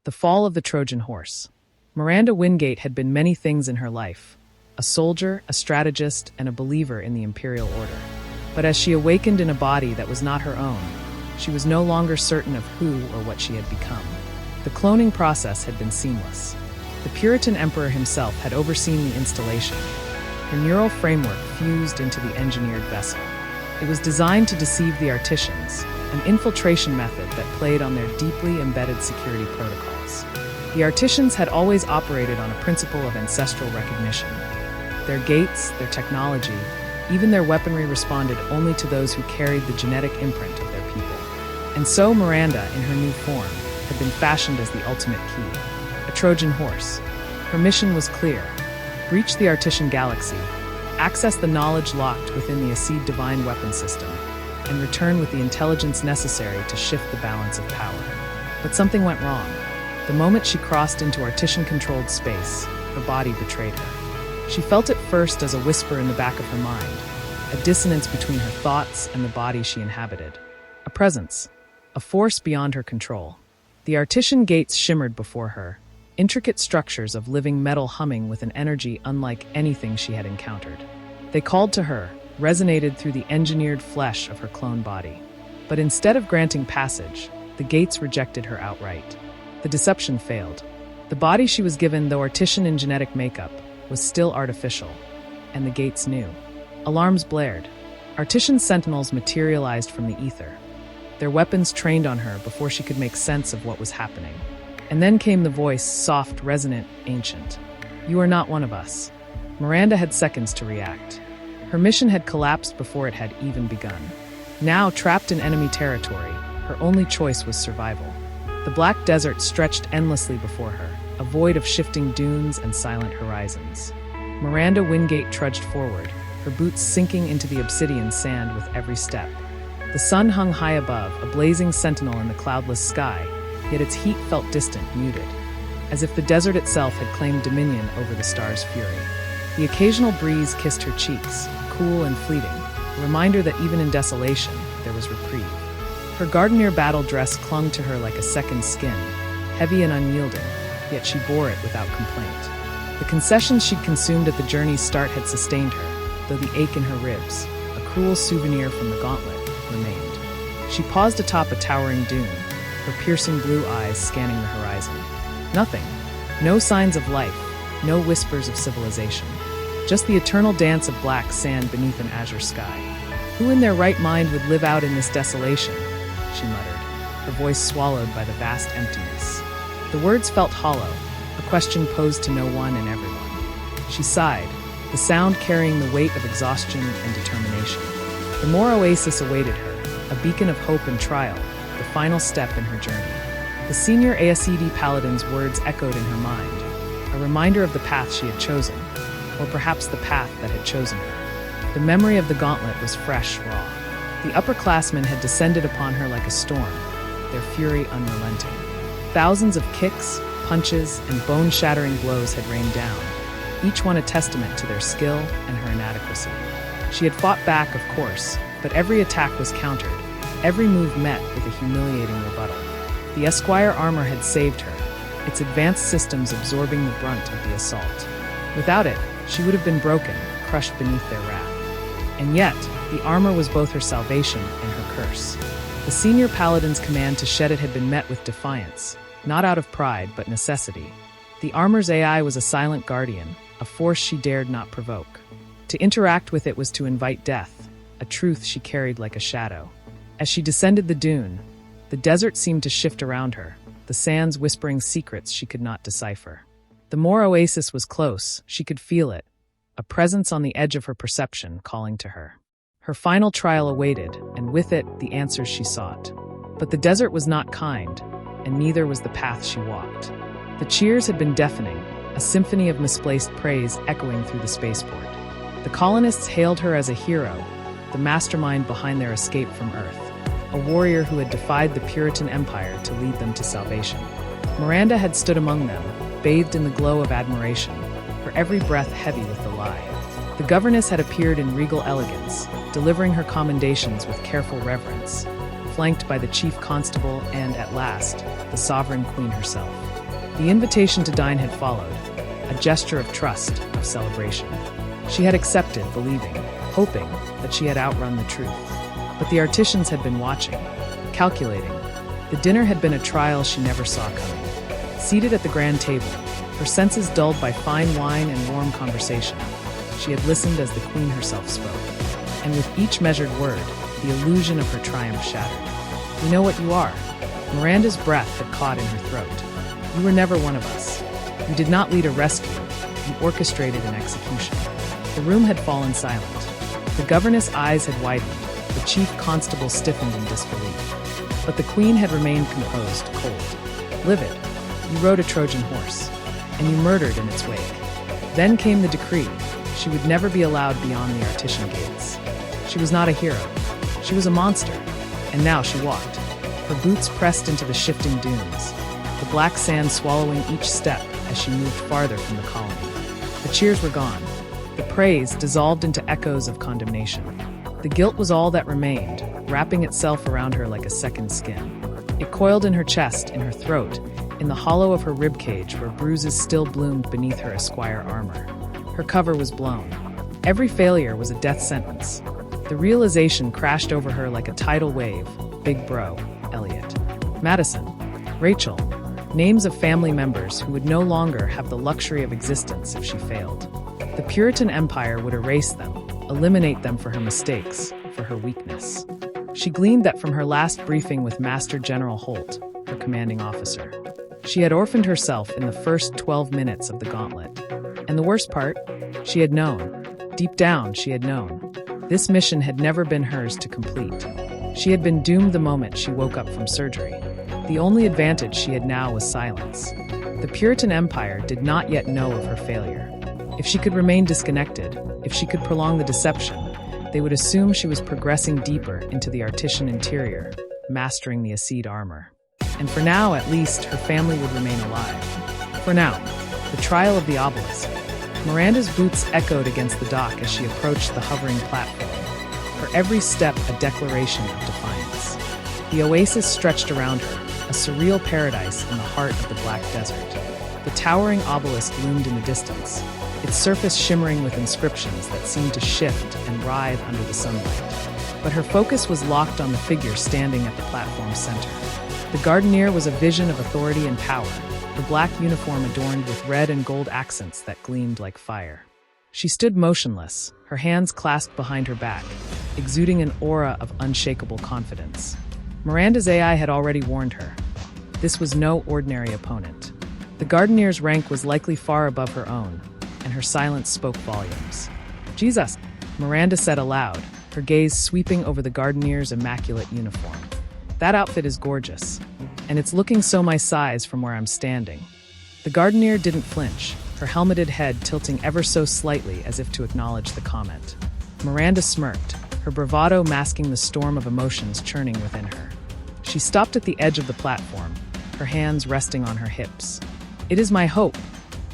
The fall of the Trojan horse. Miranda Wingate had been many things in her life: a soldier, a strategist, and a believer in the imperial order. But as she awakened in a body that was not her own, she was no longer certain of who or what she had become. The cloning process had been seamless. The Puritan emperor himself had overseen the installation. Her neural framework fused into the engineered vessel. It was designed to deceive the Artisans, an infiltration method that played on their deeply embedded security protocols. The Artisans had always operated on a principle of ancestral recognition. Their gates, their technology, even their weaponry responded only to those who carried the genetic imprint of their people. And so Miranda, in her new form, had been fashioned as the ultimate key, a Trojan horse. Her mission was clear: breach the Artisan galaxy, access the knowledge locked within the Acid divine weapon system, and return with the intelligence necessary to shift the balance of power. But something went wrong. The moment she crossed into Artisan-controlled space, her body betrayed her. She felt it first as a whisper in the back of her mind, a dissonance between her thoughts and the body she inhabited. A presence, a force beyond her control. The Artisan gates shimmered before her, intricate structures of living metal humming with an energy unlike anything she had encountered. They called to her, resonated through the engineered flesh of her clone body. But instead of granting passage, the gates rejected her outright. The deception failed. The body she was given, though Artisan in genetic makeup, was still artificial, and the gates knew. Alarms blared. Artisan sentinels materialized from the ether. Their weapons trained on her before she could make sense of what was happening. And then came the voice, soft, resonant, ancient. "You are not one of us." Miranda had seconds to react. Her mission had collapsed before it had even begun. Now, trapped in enemy territory, her only choice was survival. The black desert stretched endlessly before her, a void of shifting dunes and silent horizons. Miranda Wingate trudged forward, her boots sinking into the obsidian sand with every step. The sun hung high above, a blazing sentinel in the cloudless sky, yet its heat felt distant, muted, as if the desert itself had claimed dominion over the star's fury. The occasional breeze kissed her cheeks, cool and fleeting, a reminder that even in desolation, there was reprieve. Her Gardenier battle dress clung to her like a second skin, heavy and unyielding, yet she bore it without complaint. The concessions she'd consumed at the journey's start had sustained her, though the ache in her ribs, a cruel souvenir from the gauntlet, remained. She paused atop a towering dune, her piercing blue eyes scanning the horizon. Nothing. No signs of life, no whispers of civilization. Just the eternal dance of black sand beneath an azure sky. Who in their right mind would live out in this desolation? She muttered, her voice swallowed by the vast emptiness. The words felt hollow, a question posed to no one and everyone. She sighed, the sound carrying the weight of exhaustion and determination. The Moor oasis awaited her, a beacon of hope and trial, the final step in her journey. The senior ASCD Paladin's words echoed in her mind, a reminder of the path she had chosen, or perhaps the path that had chosen her. The memory of the gauntlet was fresh, raw. The upperclassmen had descended upon her like a storm, their fury unrelenting. Thousands of kicks, punches, and bone-shattering blows had rained down, each one a testament to their skill and her inadequacy. She had fought back, of course, but every attack was countered, every move met with a humiliating rebuttal. The Esquire armor had saved her, its advanced systems absorbing the brunt of the assault. Without it, she would have been broken, crushed beneath their wrath. And yet, the armor was both her salvation and her curse. The senior Paladin's command to shed it had been met with defiance, not out of pride, but necessity. The armor's AI was a silent guardian, a force she dared not provoke. To interact with it was to invite death, a truth she carried like a shadow. As she descended the dune, the desert seemed to shift around her, the sands whispering secrets she could not decipher. The Moor oasis was close, she could feel it, a presence on the edge of her perception calling to her. Her final trial awaited, and with it, the answers she sought. But the desert was not kind, and neither was the path she walked. The cheers had been deafening, a symphony of misplaced praise echoing through the spaceport. The colonists hailed her as a hero, the mastermind behind their escape from Earth, a warrior who had defied the Puritan Empire to lead them to salvation. Miranda had stood among them, bathed in the glow of admiration, her every breath heavy with the lie. The governess had appeared in regal elegance, delivering her commendations with careful reverence, flanked by the chief constable and, at last, the sovereign queen herself. The invitation to dine had followed, a gesture of trust, of celebration. She had accepted, believing, hoping that she had outrun the truth. But the artisans had been watching, calculating. The dinner had been a trial she never saw coming. Seated at the grand table, her senses dulled by fine wine and warm conversation, she had listened as the queen herself spoke. And with each measured word, the illusion of her triumph shattered. "We know what you are." Miranda's breath had caught in her throat. "You were never one of us. You did not lead a rescue. You orchestrated an execution." The room had fallen silent. The governess' eyes had widened. The chief constable stiffened in disbelief. But the queen had remained composed, cold. "Livid. You rode a Trojan horse, and you murdered in its wake." Then came the decree. She would never be allowed beyond the Artisan gates. She was not a hero. She was a monster. And now she walked. Her boots pressed into the shifting dunes, the black sand swallowing each step as she moved farther from the colony. The cheers were gone. The praise dissolved into echoes of condemnation. The guilt was all that remained, wrapping itself around her like a second skin. It coiled in her chest, in her throat, in the hollow of her ribcage where bruises still bloomed beneath her esquire armor. Her cover was blown. Every failure was a death sentence. The realization crashed over her like a tidal wave. Big Bro, Elliot, Madison, Rachel, names of family members who would no longer have the luxury of existence if she failed. The Puritan Empire would erase them, eliminate them for her mistakes, for her weakness. She gleaned that from her last briefing with Master General Holt, her commanding officer. She had orphaned herself in the first 12 minutes of the gauntlet. And the worst part, she had known. Deep down, she had known. This mission had never been hers to complete. She had been doomed the moment she woke up from surgery. The only advantage she had now was silence. The Puritan Empire did not yet know of her failure. If she could remain disconnected, if she could prolong the deception, they would assume she was progressing deeper into the Artisan interior, mastering the Acede armor. And for now, at least, her family would remain alive. For now, the trial of the obelisk. Miranda's boots echoed against the dock as she approached the hovering platform. For every step, a declaration of defiance. The oasis stretched around her, a surreal paradise in the heart of the Black Desert. The towering obelisk loomed in the distance, its surface shimmering with inscriptions that seemed to shift and writhe under the sunlight. But her focus was locked on the figure standing at the platform's center. The Gardener was a vision of authority and power, her black uniform adorned with red and gold accents that gleamed like fire. She stood motionless, her hands clasped behind her back, exuding an aura of unshakable confidence. Miranda's AI had already warned her. This was no ordinary opponent. The Gardener's rank was likely far above her own, and her silence spoke volumes. "Jesus," Miranda said aloud, her gaze sweeping over the Gardener's immaculate uniform. "That outfit is gorgeous, and it's looking so my size from where I'm standing." The Gardener didn't flinch, her helmeted head tilting ever so slightly as if to acknowledge the comment. Miranda smirked, her bravado masking the storm of emotions churning within her. She stopped at the edge of the platform, her hands resting on her hips. "It is my hope,"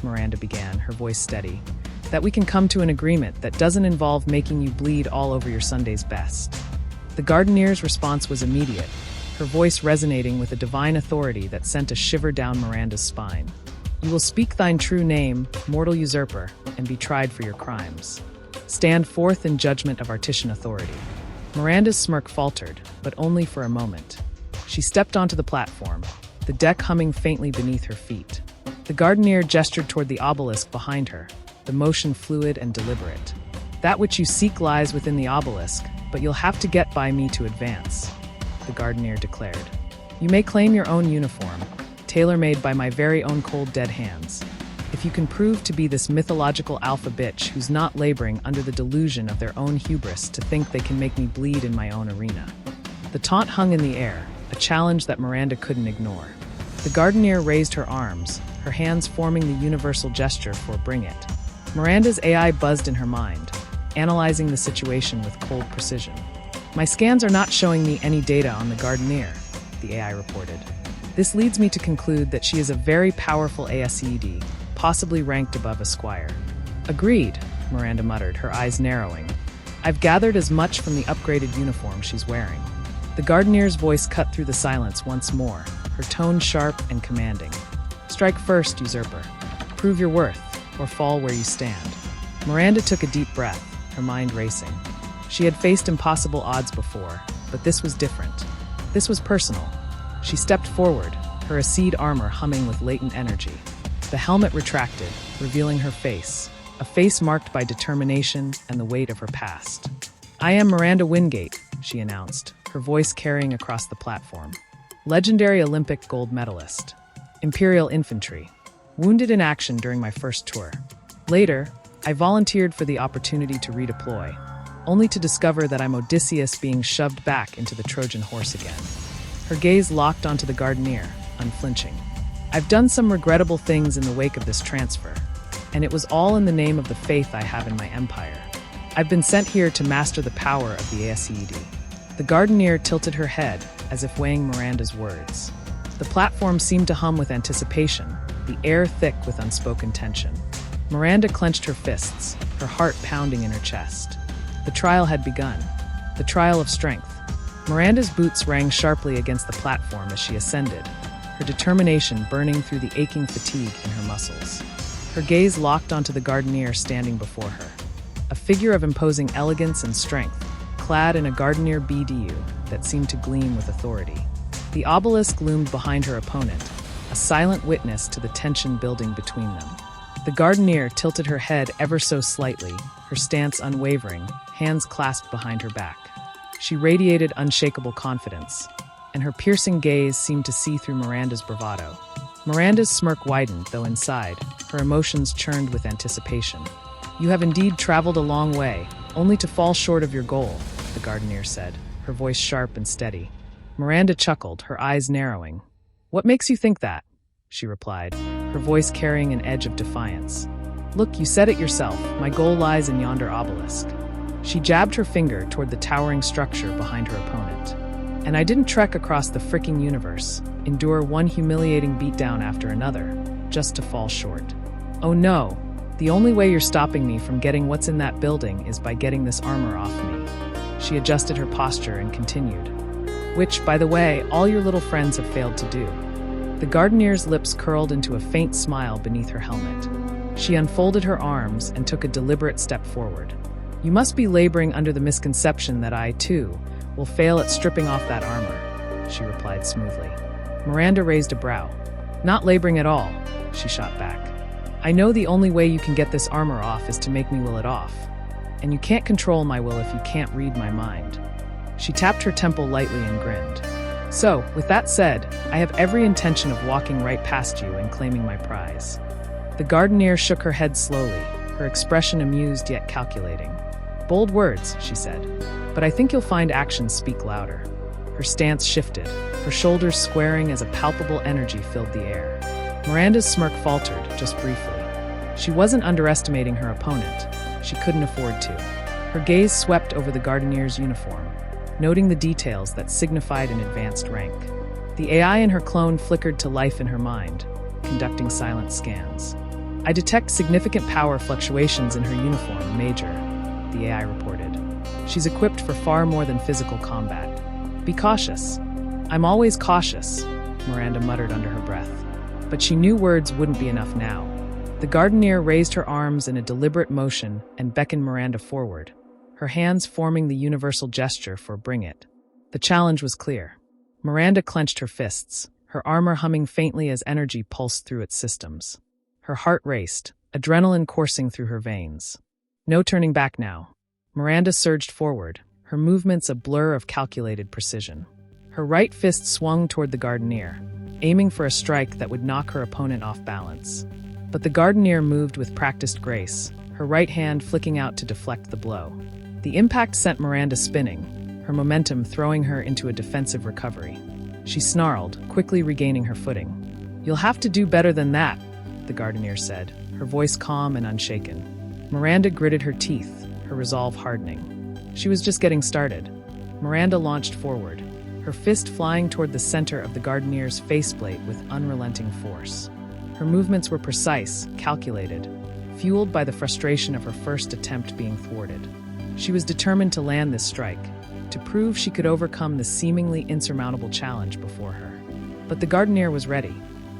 Miranda began, her voice steady, "that we can come to an agreement that doesn't involve making you bleed all over your Sunday's best." The Gardener's response was immediate, her voice resonating with a divine authority that sent a shiver down Miranda's spine. "You will speak thine true name, mortal usurper, and be tried for your crimes. Stand forth in judgment of Artisan authority." Miranda's smirk faltered, but only for a moment. She stepped onto the platform, the deck humming faintly beneath her feet. The Gardener gestured toward the obelisk behind her, the motion fluid and deliberate. "That which you seek lies within the obelisk, but you'll have to get by me to advance," the Gardener declared. "You may claim your own uniform, tailor-made by my very own cold dead hands, if you can prove to be this mythological alpha bitch who's not laboring under the delusion of their own hubris to think they can make me bleed in my own arena." The taunt hung in the air, a challenge that Miranda couldn't ignore. The Gardener raised her arms, her hands forming the universal gesture for "bring it." Miranda's AI buzzed in her mind, analyzing the situation with cold precision. "My scans are not showing me any data on the Gardener," the AI reported. "This leads me to conclude that she is a very powerful ASED, possibly ranked above a squire." "Agreed," Miranda muttered, her eyes narrowing. "I've gathered as much from the upgraded uniform she's wearing." The Gardener's voice cut through the silence once more, her tone sharp and commanding. Strike first, usurper. Prove your worth, or fall where you stand. Miranda took a deep breath, her mind racing. She had faced impossible odds before, but this was different. This was personal. She stepped forward, her Acid armor humming with latent energy. The helmet retracted, revealing her face, a face marked by determination and the weight of her past. "I am Miranda Wingate," she announced, her voice carrying across the platform. "Legendary Olympic gold medalist. Imperial Infantry. Wounded in action during my first tour. Later, I volunteered for the opportunity to redeploy, only to discover that I'm Odysseus being shoved back into the Trojan horse again." Her gaze locked onto the Gardenier, unflinching. "I've done some regrettable things in the wake of this transfer, and it was all in the name of the faith I have in my empire. I've been sent here to master the power of the Aeacid." The Gardenier tilted her head, as if weighing Miranda's words. The platform seemed to hum with anticipation, the air thick with unspoken tension. Miranda clenched her fists, her heart pounding in her chest. The trial had begun. The trial of strength. Miranda's boots rang sharply against the platform as she ascended, her determination burning through the aching fatigue in her muscles. Her gaze locked onto the Gardenier standing before her, a figure of imposing elegance and strength, clad in a Gardenier BDU that seemed to gleam with authority. The obelisk loomed behind her opponent, a silent witness to the tension building between them. The Gardenier tilted her head ever so slightly, her stance unwavering, hands clasped behind her back. She radiated unshakable confidence, and her piercing gaze seemed to see through Miranda's bravado. Miranda's smirk widened, though inside, her emotions churned with anticipation. "You have indeed traveled a long way, only to fall short of your goal," the Gardenier said, her voice sharp and steady. Miranda chuckled, her eyes narrowing. "What makes you think that?" she replied, her voice carrying an edge of defiance. "Look, you said it yourself, my goal lies in yonder obelisk." She jabbed her finger toward the towering structure behind her opponent. "And I didn't trek across the fricking universe, endure one humiliating beatdown after another, just to fall short. Oh no, the only way you're stopping me from getting what's in that building is by getting this armor off me." She adjusted her posture and continued. "Which, by the way, all your little friends have failed to do." The Gardenier's lips curled into a faint smile beneath her helmet. She unfolded her arms and took a deliberate step forward. "You must be laboring under the misconception that I, too, will fail at stripping off that armor," she replied smoothly. Miranda raised a brow. "Not laboring at all," she shot back. "I know the only way you can get this armor off is to make me will it off. And you can't control my will if you can't read my mind." She tapped her temple lightly and grinned. "So, with that said, I have every intention of walking right past you and claiming my prize." The Gardenier shook her head slowly, her expression amused yet calculating. "Bold words," she said, "but I think you'll find actions speak louder." Her stance shifted, her shoulders squaring as a palpable energy filled the air. Miranda's smirk faltered, just briefly. She wasn't underestimating her opponent. She couldn't afford to. Her gaze swept over the Gardenier's uniform, noting the details that signified an advanced rank. The AI in her clone flickered to life in her mind, conducting silent scans. "I detect significant power fluctuations in her uniform, Major," the AI reported. "She's equipped for far more than physical combat. Be cautious." "I'm always cautious," Miranda muttered under her breath. But she knew words wouldn't be enough now. The Gardenier raised her arms in a deliberate motion and beckoned Miranda forward, her hands forming the universal gesture for "bring it." The challenge was clear. Miranda clenched her fists, her armor humming faintly as energy pulsed through its systems. Her heart raced, adrenaline coursing through her veins. No turning back now. Miranda surged forward, her movements a blur of calculated precision. Her right fist swung toward the Gardenier, aiming for a strike that would knock her opponent off balance. But the Gardenier moved with practiced grace, her right hand flicking out to deflect the blow. The impact sent Miranda spinning, her momentum throwing her into a defensive recovery. She snarled, quickly regaining her footing. "You'll have to do better than that," the Gardenier said, her voice calm and unshaken. Miranda gritted her teeth, her resolve hardening. She was just getting started. Miranda launched forward, her fist flying toward the center of the Gardenier's faceplate with unrelenting force. Her movements were precise, calculated, fueled by the frustration of her first attempt being thwarted. She was determined to land this strike, to prove she could overcome the seemingly insurmountable challenge before her. But the Gardenier was ready.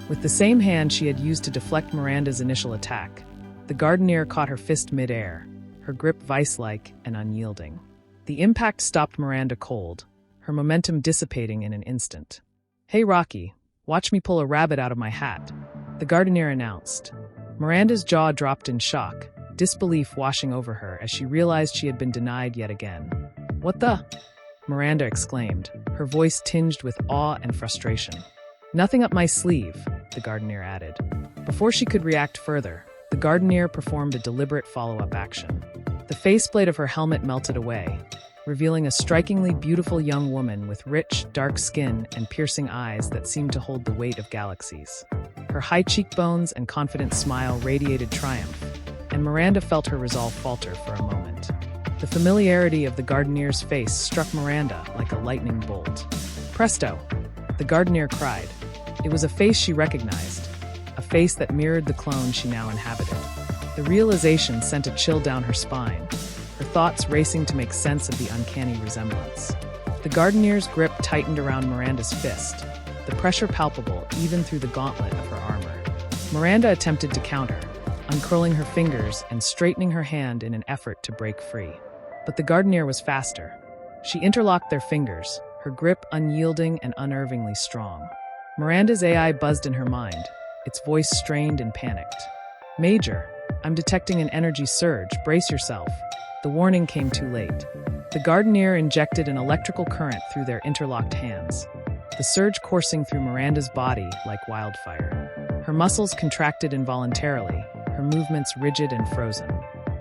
With the same hand she had used to deflect Miranda's initial attack, the Gardener caught her fist mid-air, her grip vice-like and unyielding. The impact stopped Miranda cold, her momentum dissipating in an instant. "Hey, Rocky, watch me pull a rabbit out of my hat," the Gardener announced. Miranda's jaw dropped in shock, disbelief washing over her as she realized she had been denied yet again. "What the?" Miranda exclaimed, her voice tinged with awe and frustration. "Nothing up my sleeve," the Gardener added. Before she could react further, the Gardener performed a deliberate follow-up action. The faceplate of her helmet melted away, revealing a strikingly beautiful young woman with rich, dark skin and piercing eyes that seemed to hold the weight of galaxies. Her high cheekbones and confident smile radiated triumph, and Miranda felt her resolve falter for a moment. The familiarity of the Gardener's face struck Miranda like a lightning bolt. "Presto!" the Gardener cried. It was a face she recognized, a face that mirrored the clone she now inhabited. The realization sent a chill down her spine, her thoughts racing to make sense of the uncanny resemblance. The Gardener's grip tightened around Miranda's fist, the pressure palpable even through the gauntlet of her armor. Miranda attempted to counter, uncurling her fingers and straightening her hand in an effort to break free. But the Gardener was faster. She interlocked their fingers, her grip unyielding and unnervingly strong. Miranda's AI buzzed in her mind, its voice strained and panicked. "Major, I'm detecting an energy surge, brace yourself." The warning came too late. The Gardener injected an electrical current through their interlocked hands, the surge coursing through Miranda's body like wildfire. Her muscles contracted involuntarily, her movements rigid and frozen.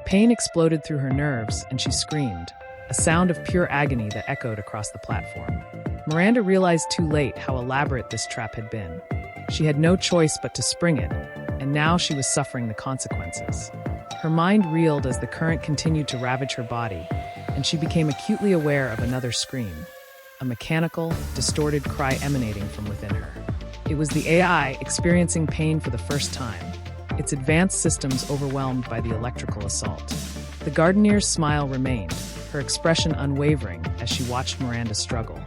Pain exploded through her nerves, and she screamed, a sound of pure agony that echoed across the platform. Miranda realized too late how elaborate this trap had been. She had no choice but to spring it, and now she was suffering the consequences. Her mind reeled as the current continued to ravage her body, and she became acutely aware of another scream, a mechanical, distorted cry emanating from within her. It was the AI experiencing pain for the first time, its advanced systems overwhelmed by the electrical assault. The Gardener's smile remained, her expression unwavering as she watched Miranda struggle.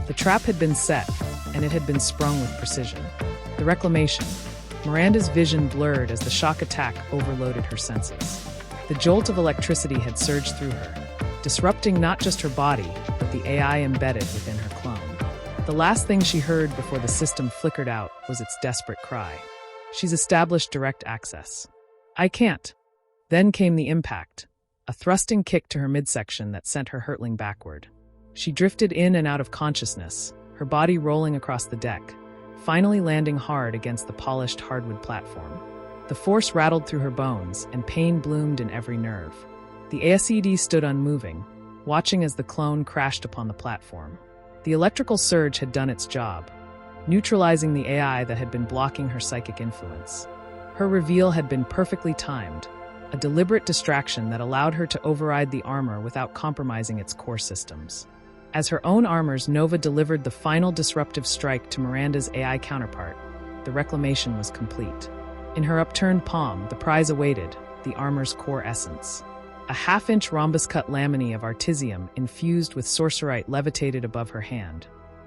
The trap had been set, and it had been sprung with precision. The reclamation. Miranda's vision blurred as the shock attack overloaded her senses. The jolt of electricity had surged through her, disrupting not just her body, but the AI embedded within her clone. The last thing she heard before the system flickered out was its desperate cry. "She's established direct access." "I can't." Then came the impact, a thrusting kick to her midsection that sent her hurtling backward. She drifted in and out of consciousness, her body rolling across the deck, finally landing hard against the polished hardwood platform. The force rattled through her bones, and pain bloomed in every nerve. The ASED stood unmoving, watching as the clone crashed upon the platform. The electrical surge had done its job, neutralizing the AI that had been blocking her psychic influence. Her reveal had been perfectly timed, a deliberate distraction that allowed her to override the armor without compromising its core systems. As her own armors, Nova delivered the final disruptive strike to Miranda's AI counterpart. The reclamation was complete. In her upturned palm, the prize awaited, the armor's core essence. A half-inch rhombus-cut laminy of artesium infused with sorcerite levitated above her hand,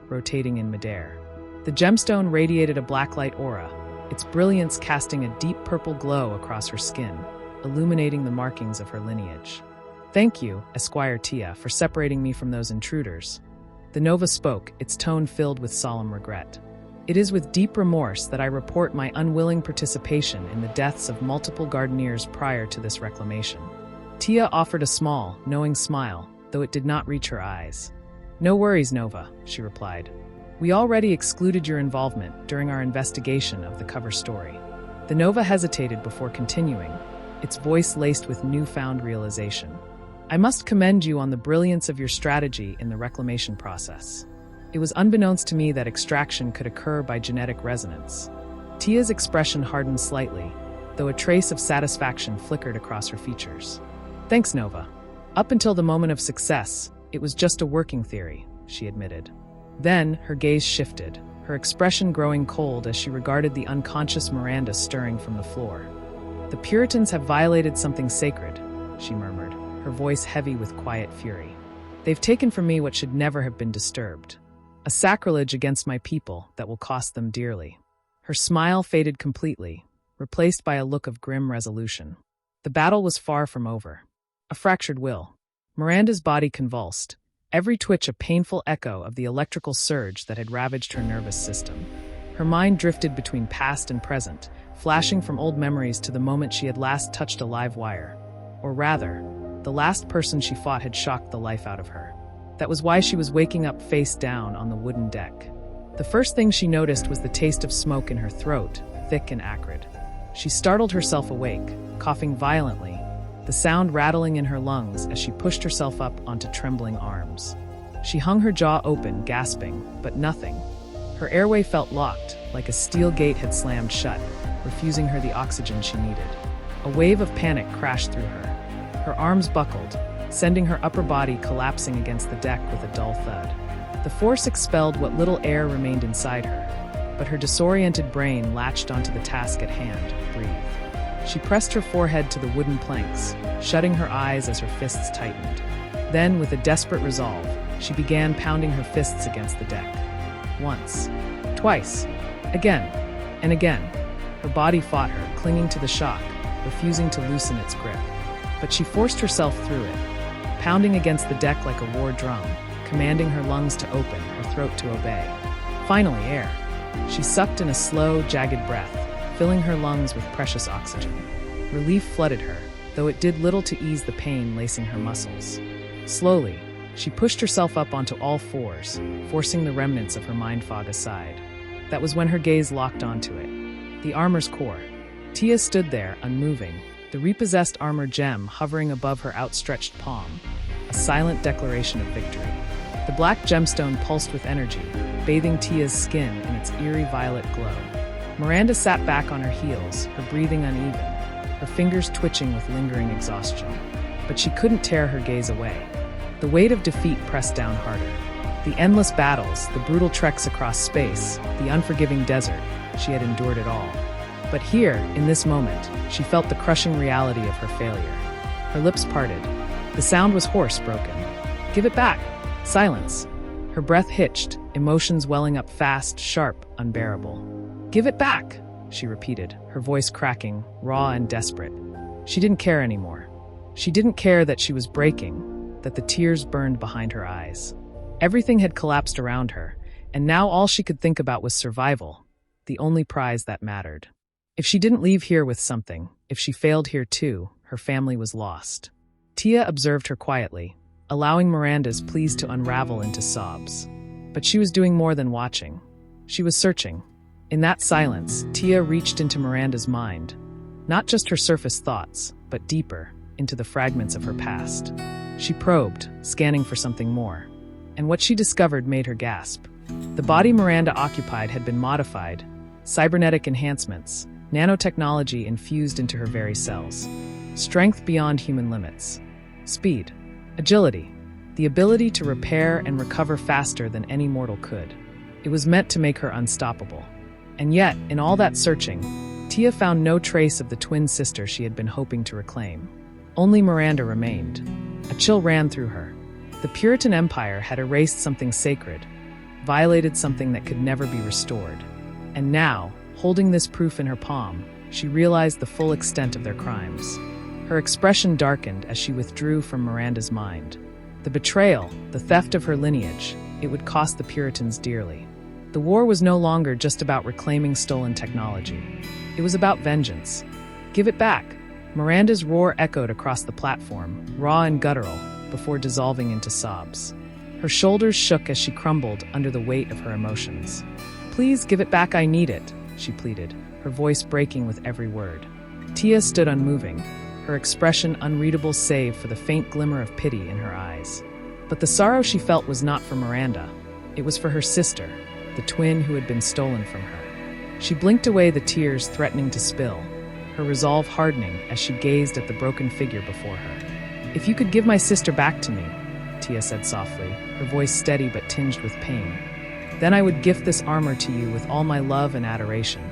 rotating in midair. The gemstone radiated a blacklight aura, its brilliance casting a deep purple glow across her skin, illuminating the markings of her lineage. "Thank you, Esquire Tia, for separating me from those intruders." The Nova spoke, its tone filled with solemn regret. "It is with deep remorse that I report my unwilling participation in the deaths of multiple Gardeners prior to this reclamation." Tia offered a small, knowing smile, though it did not reach her eyes. "No worries, Nova," she replied. "We already excluded your involvement during our investigation of the cover story." The Nova hesitated before continuing, its voice laced with newfound realization. "I must commend you on the brilliance of your strategy in the reclamation process. It was unbeknownst to me that extraction could occur by genetic resonance." Tia's expression hardened slightly, though a trace of satisfaction flickered across her features. "Thanks, Nova. Up until the moment of success, it was just a working theory," she admitted. Then, her gaze shifted, her expression growing cold as she regarded the unconscious Miranda stirring from the floor. "The Puritans have violated something sacred," she murmured, her voice heavy with quiet fury. "They've taken from me what should never have been disturbed. A sacrilege against my people that will cost them dearly." Her smile faded completely, replaced by a look of grim resolution. The battle was far from over. A fractured will. Miranda's body convulsed, every twitch a painful echo of the electrical surge that had ravaged her nervous system. Her mind drifted between past and present, flashing from old memories to the moment she had last touched a live wire. Or rather, the last person she fought had shocked the life out of her. That was why she was waking up face down on the wooden deck. The first thing she noticed was the taste of smoke in her throat, thick and acrid. She startled herself awake, coughing violently, the sound rattling in her lungs as she pushed herself up onto trembling arms. She hung her jaw open, gasping, but nothing. Her airway felt locked, like a steel gate had slammed shut, refusing her the oxygen she needed. A wave of panic crashed through her. Her arms buckled, sending her upper body collapsing against the deck with a dull thud. The force expelled what little air remained inside her, but her disoriented brain latched onto the task at hand: breathe. She pressed her forehead to the wooden planks, shutting her eyes as her fists tightened. Then, with a desperate resolve, she began pounding her fists against the deck. Once, twice, again, and again. Her body fought her, clinging to the shock, refusing to loosen its grip. But she forced herself through it, pounding against the deck like a war drum, commanding her lungs to open, her throat to obey. Finally, air. She sucked in a slow, jagged breath, filling her lungs with precious oxygen. Relief flooded her, though it did little to ease the pain lacing her muscles. Slowly, she pushed herself up onto all fours, forcing the remnants of her mind fog aside. That was when her gaze locked onto it. The armor's core. Tia stood there, unmoving, the repossessed armor gem hovering above her outstretched palm, a silent declaration of victory. The black gemstone pulsed with energy, bathing Tia's skin in its eerie violet glow. Miranda sat back on her heels, her breathing uneven, her fingers twitching with lingering exhaustion. But she couldn't tear her gaze away. The weight of defeat pressed down harder. The endless battles, the brutal treks across space, the unforgiving desert, she had endured it all. But here, in this moment, she felt the crushing reality of her failure. Her lips parted. The sound was hoarse, broken. "Give it back!" Silence. Her breath hitched, emotions welling up fast, sharp, unbearable. "Give it back!" she repeated, her voice cracking, raw and desperate. She didn't care anymore. She didn't care that she was breaking, that the tears burned behind her eyes. Everything had collapsed around her, and now all she could think about was survival, the only prize that mattered. If she didn't leave here with something, if she failed here too, her family was lost. Tia observed her quietly, allowing Miranda's pleas to unravel into sobs. But she was doing more than watching. She was searching. In that silence, Tia reached into Miranda's mind, not just her surface thoughts, but deeper, into the fragments of her past. She probed, scanning for something more. And what she discovered made her gasp. The body Miranda occupied had been modified, cybernetic enhancements, nanotechnology infused into her very cells. Strength beyond human limits. Speed. Agility. The ability to repair and recover faster than any mortal could. It was meant to make her unstoppable. And yet, in all that searching, Tia found no trace of the twin sister she had been hoping to reclaim. Only Miranda remained. A chill ran through her. The Puritan Empire had erased something sacred, violated something that could never be restored. And now, holding this proof in her palm, she realized the full extent of their crimes. Her expression darkened as she withdrew from Miranda's mind. The betrayal, the theft of her lineage, it would cost the Puritans dearly. The war was no longer just about reclaiming stolen technology. It was about vengeance. "Give it back!" Miranda's roar echoed across the platform, raw and guttural, before dissolving into sobs. Her shoulders shook as she crumbled under the weight of her emotions. "Please give it back, I need it," she pleaded, her voice breaking with every word. Tia stood unmoving, her expression unreadable save for the faint glimmer of pity in her eyes. But the sorrow she felt was not for Miranda. It was for her sister, the twin who had been stolen from her. She blinked away the tears threatening to spill, her resolve hardening as she gazed at the broken figure before her. "If you could give my sister back to me," Tia said softly, her voice steady but tinged with pain, "then I would gift this armor to you with all my love and adoration."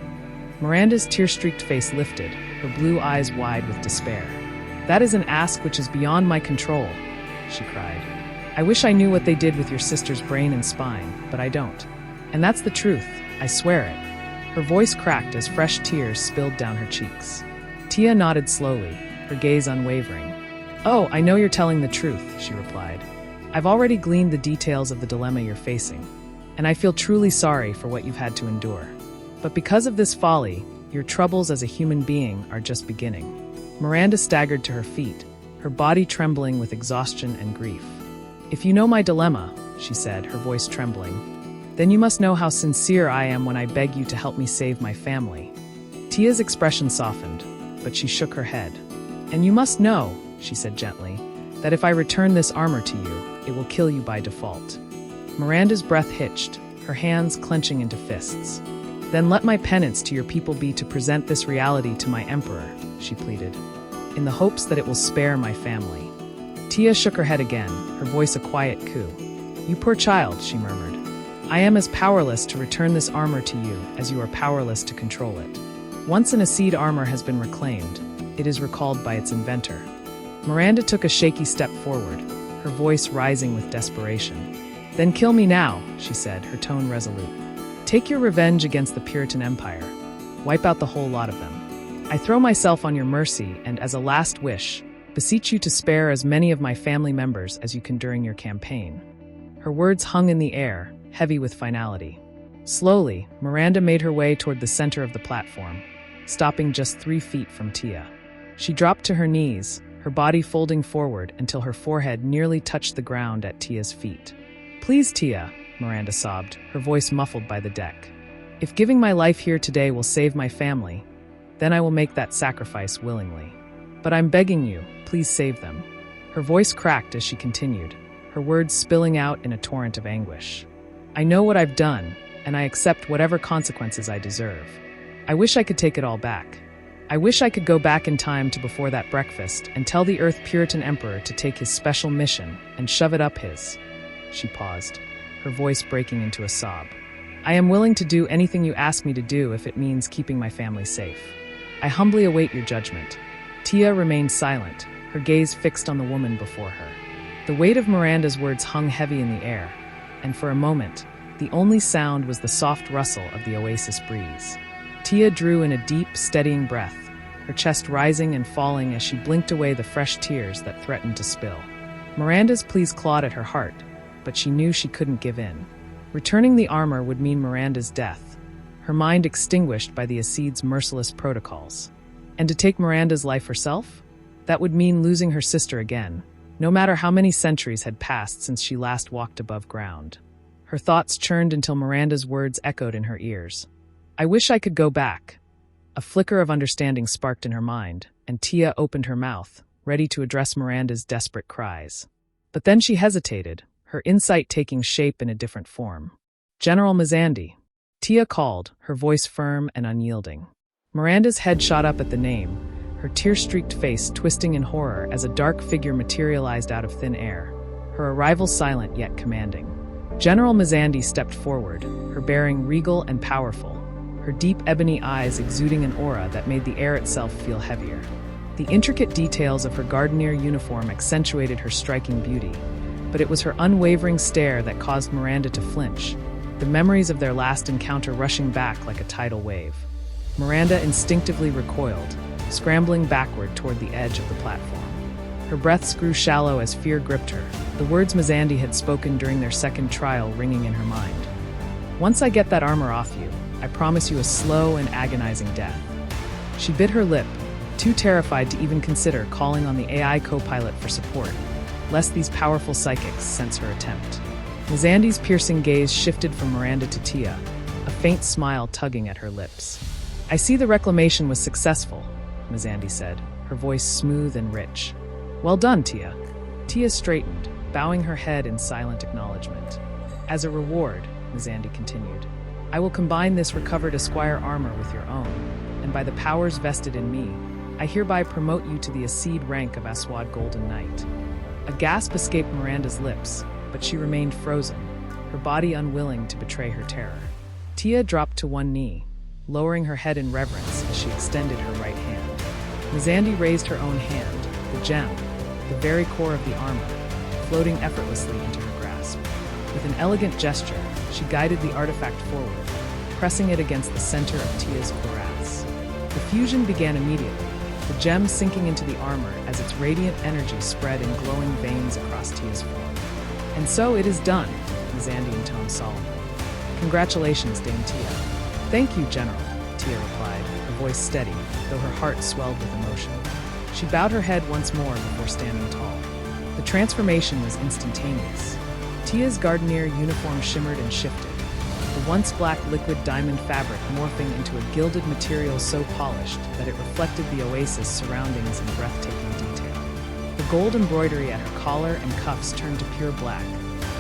Miranda's tear-streaked face lifted, her blue eyes wide with despair. "That is an ask which is beyond my control," she cried. "I wish I knew what they did with your sister's brain and spine, but I don't. And that's the truth, I swear it." Her voice cracked as fresh tears spilled down her cheeks. Tia nodded slowly, her gaze unwavering. "Oh, I know you're telling the truth," she replied. "I've already gleaned the details of the dilemma you're facing, and I feel truly sorry for what you've had to endure. But because of this folly, your troubles as a human being are just beginning." Miranda staggered to her feet, her body trembling with exhaustion and grief. "If you know my dilemma," she said, her voice trembling, "then you must know how sincere I am when I beg you to help me save my family." Tia's expression softened, but she shook her head. "And you must know," she said gently, "that if I return this armor to you, it will kill you by default." Miranda's breath hitched, her hands clenching into fists. "Then let my penance to your people be to present this reality to my emperor," she pleaded, "in the hopes that it will spare my family." Tia shook her head again, her voice a quiet coo. "You poor child," she murmured. "I am as powerless to return this armor to you as you are powerless to control it. Once an Acid armor has been reclaimed, it is recalled by its inventor." Miranda took a shaky step forward, her voice rising with desperation. "Then kill me now," she said, her tone resolute. "Take your revenge against the Puritan Empire. Wipe out the whole lot of them. I throw myself on your mercy and, as a last wish, beseech you to spare as many of my family members as you can during your campaign." Her words hung in the air, heavy with finality. Slowly, Miranda made her way toward the center of the platform, stopping just 3 feet from Tia. She dropped to her knees, her body folding forward until her forehead nearly touched the ground at Tia's feet. "Please, Tia," Miranda sobbed, her voice muffled by the deck. "If giving my life here today will save my family, then I will make that sacrifice willingly. But I'm begging you, please save them." Her voice cracked as she continued, her words spilling out in a torrent of anguish. "I know what I've done, and I accept whatever consequences I deserve. I wish I could take it all back. I wish I could go back in time to before that breakfast and tell the Earth Puritan Emperor to take his special mission and shove it up his." She paused, her voice breaking into a sob. "I am willing to do anything you ask me to do if it means keeping my family safe. I humbly await your judgment." Tia remained silent, her gaze fixed on the woman before her. The weight of Miranda's words hung heavy in the air, and for a moment, the only sound was the soft rustle of the oasis breeze. Tia drew in a deep, steadying breath, her chest rising and falling as she blinked away the fresh tears that threatened to spill. Miranda's pleas clawed at her heart, but she knew she couldn't give in. Returning the armor would mean Miranda's death, her mind extinguished by the Acid's merciless protocols. And to take Miranda's life herself? That would mean losing her sister again, no matter how many centuries had passed since she last walked above ground. Her thoughts churned until Miranda's words echoed in her ears. "I wish I could go back." A flicker of understanding sparked in her mind, and Tia opened her mouth, ready to address Miranda's desperate cries. But then she hesitated, her insight taking shape in a different form. "General Mizandi," Tia called, her voice firm and unyielding. Miranda's head shot up at the name, her tear-streaked face twisting in horror as a dark figure materialized out of thin air, her arrival silent yet commanding. General Mizandi stepped forward, her bearing regal and powerful, her deep ebony eyes exuding an aura that made the air itself feel heavier. The intricate details of her Gardenier uniform accentuated her striking beauty, but it was her unwavering stare that caused Miranda to flinch, the memories of their last encounter rushing back like a tidal wave. Miranda instinctively recoiled, scrambling backward toward the edge of the platform. Her breaths grew shallow as fear gripped her, the words Mizandi had spoken during their second trial ringing in her mind. "Once I get that armor off you, I promise you a slow and agonizing death." She bit her lip, too terrified to even consider calling on the AI co-pilot for support, lest these powerful psychics sense her attempt. Mizandi's piercing gaze shifted from Miranda to Tia, a faint smile tugging at her lips. "I see the reclamation was successful," Mizandi said, her voice smooth and rich. "Well done, Tia." Tia straightened, bowing her head in silent acknowledgement. "As a reward," Mizandi continued, "I will combine this recovered Esquire armor with your own, and by the powers vested in me, I hereby promote you to the Acid rank of Aswad Golden Knight." A gasp escaped Miranda's lips, but she remained frozen, her body unwilling to betray her terror. Tia dropped to one knee, lowering her head in reverence as she extended her right hand. Mizandi raised her own hand, the gem, the very core of the armor, floating effortlessly into her grasp. With an elegant gesture, she guided the artifact forward, pressing it against the center of Tia's cuirass. The fusion began immediately, the gem sinking into the armor as its radiant energy spread in glowing veins across Tia's form. "And so it is done," Mizandi intoned solemnly. "Congratulations, Dame Tia." "Thank you, General," Tia replied, her voice steady, though her heart swelled with emotion. She bowed her head once more before standing tall. The transformation was instantaneous. Tia's Gardenier uniform shimmered and shifted, the once black liquid diamond fabric morphing into a gilded material so polished that it reflected the oasis surroundings in breathtaking detail. The gold embroidery at her collar and cuffs turned to pure black,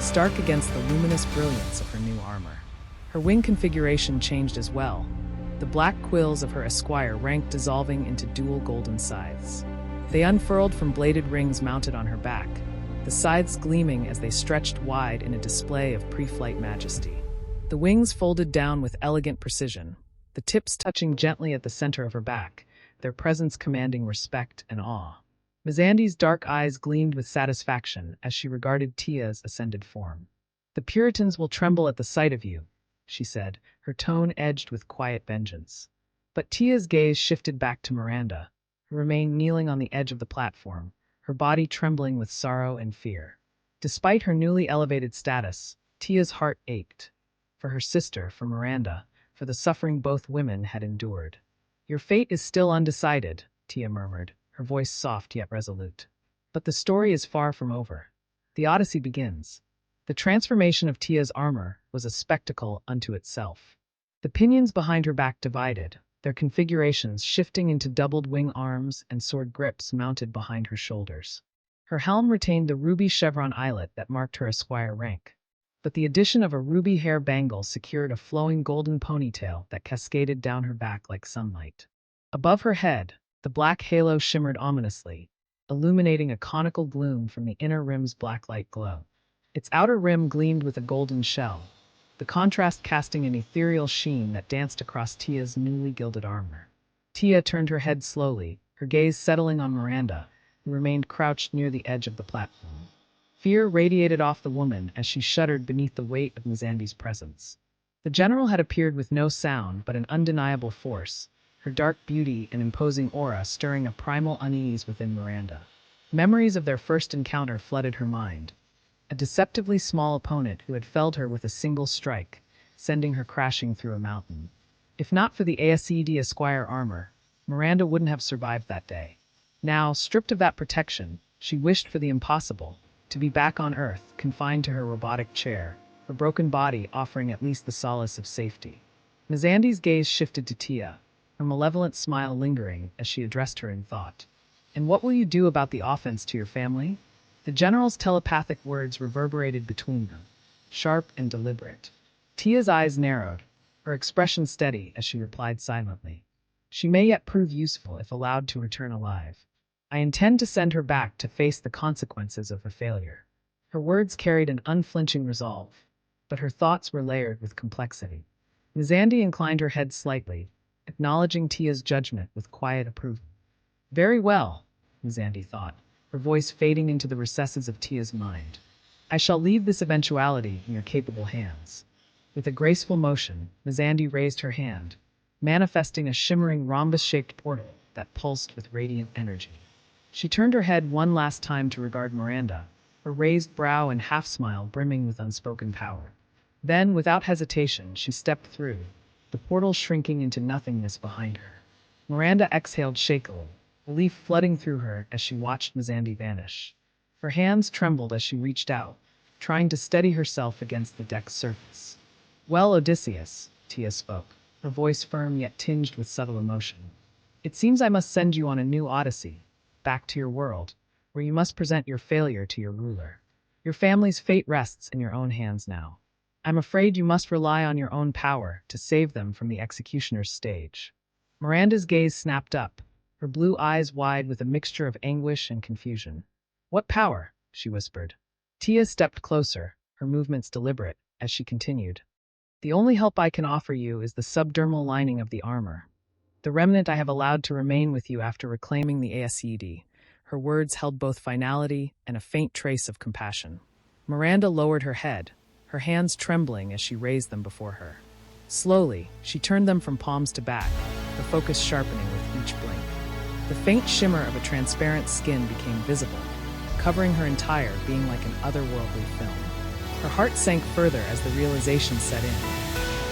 stark against the luminous brilliance of her new armor. Her wing configuration changed as well, the black quills of her esquire rank dissolving into dual golden scythes. They unfurled from bladed rings mounted on her back, the scythes gleaming as they stretched wide in a display of pre-flight majesty. The wings folded down with elegant precision, the tips touching gently at the center of her back, their presence commanding respect and awe. Mizandi's dark eyes gleamed with satisfaction as she regarded Tia's ascended form. "The Puritans will tremble at the sight of you," she said, her tone edged with quiet vengeance. But Tia's gaze shifted back to Miranda, who remained kneeling on the edge of the platform, her body trembling with sorrow and fear. Despite her newly elevated status, Tia's heart ached. For her sister, for Miranda, for the suffering both women had endured. "Your fate is still undecided," Tia murmured, her voice soft yet resolute. "But the story is far from over. The Odyssey begins." The transformation of Tia's armor was a spectacle unto itself. The pinions behind her back divided, their configurations shifting into doubled wing arms and sword grips mounted behind her shoulders. Her helm retained the ruby chevron eyelet that marked her esquire rank, but the addition of a ruby hair bangle secured a flowing golden ponytail that cascaded down her back like sunlight. Above her head, the black halo shimmered ominously, illuminating a conical gloom from the inner rim's black light glow. Its outer rim gleamed with a golden shell, the contrast casting an ethereal sheen that danced across Tia's newly gilded armor. Tia turned her head slowly, her gaze settling on Miranda, who remained crouched near the edge of the platform. Fear radiated off the woman as she shuddered beneath the weight of Mizandi's presence. The general had appeared with no sound but an undeniable force, her dark beauty and imposing aura stirring a primal unease within Miranda. Memories of their first encounter flooded her mind. A deceptively small opponent who had felled her with a single strike, sending her crashing through a mountain. If not for the ASED Esquire armor, Miranda wouldn't have survived that day. Now, stripped of that protection, she wished for the impossible, to be back on Earth, confined to her robotic chair, her broken body offering at least the solace of safety. Mizandi's gaze shifted to Tia, her malevolent smile lingering as she addressed her in thought. "And what will you do about the offense to your family?" The general's telepathic words reverberated between them, sharp and deliberate. Tia's eyes narrowed, her expression steady as she replied silently. "She may yet prove useful if allowed to return alive. I intend to send her back to face the consequences of her failure." Her words carried an unflinching resolve, but her thoughts were layered with complexity. Mizandi inclined her head slightly, acknowledging Tia's judgment with quiet approval. "Very well," Mizandi thought, her voice fading into the recesses of Tia's mind. "I shall leave this eventuality in your capable hands." With a graceful motion, Mizandi raised her hand, manifesting a shimmering rhombus-shaped portal that pulsed with radiant energy. She turned her head one last time to regard Miranda, her raised brow and half-smile brimming with unspoken power. Then, without hesitation, she stepped through, the portal shrinking into nothingness behind her. Miranda exhaled shakily, relief flooding through her as she watched Mizandi vanish. Her hands trembled as she reached out, trying to steady herself against the deck's surface. "Well, Odysseus," Tia spoke, her voice firm yet tinged with subtle emotion. "It seems I must send you on a new odyssey, back to your world, where you must present your failure to your ruler. Your family's fate rests in your own hands now. I'm afraid you must rely on your own power to save them from the executioner's stage." Miranda's gaze snapped up, her blue eyes wide with a mixture of anguish and confusion. "What power?" she whispered. Tia stepped closer, her movements deliberate, as she continued. "The only help I can offer you is the subdermal lining of the armor, the remnant I have allowed to remain with you after reclaiming the ASED." Her words held both finality and a faint trace of compassion. Miranda lowered her head, her hands trembling as she raised them before her. Slowly, she turned them from palms to back, her focus sharpening with each blink. The faint shimmer of a transparent skin became visible, covering her entire being like an otherworldly film. Her heart sank further as the realization set in.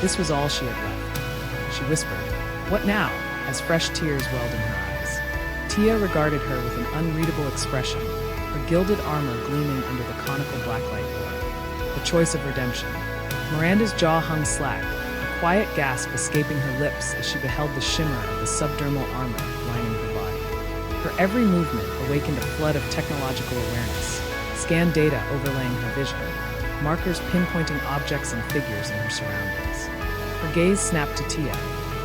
This was all she had left. She whispered, "What now?" as fresh tears welled in her eyes. Tia regarded her with an unreadable expression, her gilded armor gleaming under the conical blacklight glow. The choice of redemption. Miranda's jaw hung slack, a quiet gasp escaping her lips as she beheld the shimmer of the subdermal armor lining her body. Her every movement awakened a flood of technological awareness, scanned data overlaying her vision, markers pinpointing objects and figures in her surroundings. Her gaze snapped to Tia,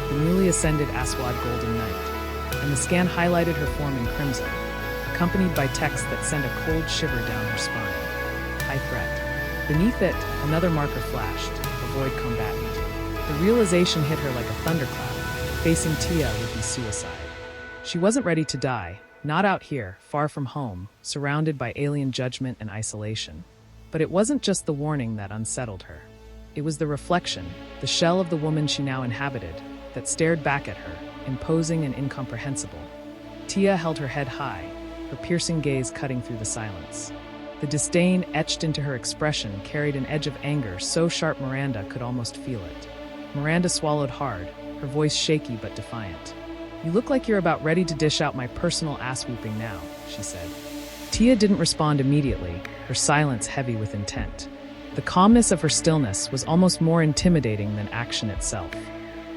the newly ascended Aswad Golden Knight, and the scan highlighted her form in crimson, accompanied by text that sent a cold shiver down her spine. High threat. Beneath it, another marker flashed, avoid combatant. The realization hit her like a thunderclap. Facing Tia would be suicide. She wasn't ready to die, not out here, far from home, surrounded by alien judgment and isolation. But it wasn't just the warning that unsettled her. It was the reflection, the shell of the woman she now inhabited, that stared back at her, imposing and incomprehensible. Tia held her head high, her piercing gaze cutting through the silence. The disdain etched into her expression carried an edge of anger so sharp Miranda could almost feel it. Miranda swallowed hard, her voice shaky but defiant. "You look like you're about ready to dish out my personal ass-whooping now," she said. Tia didn't respond immediately, her silence heavy with intent. The calmness of her stillness was almost more intimidating than action itself.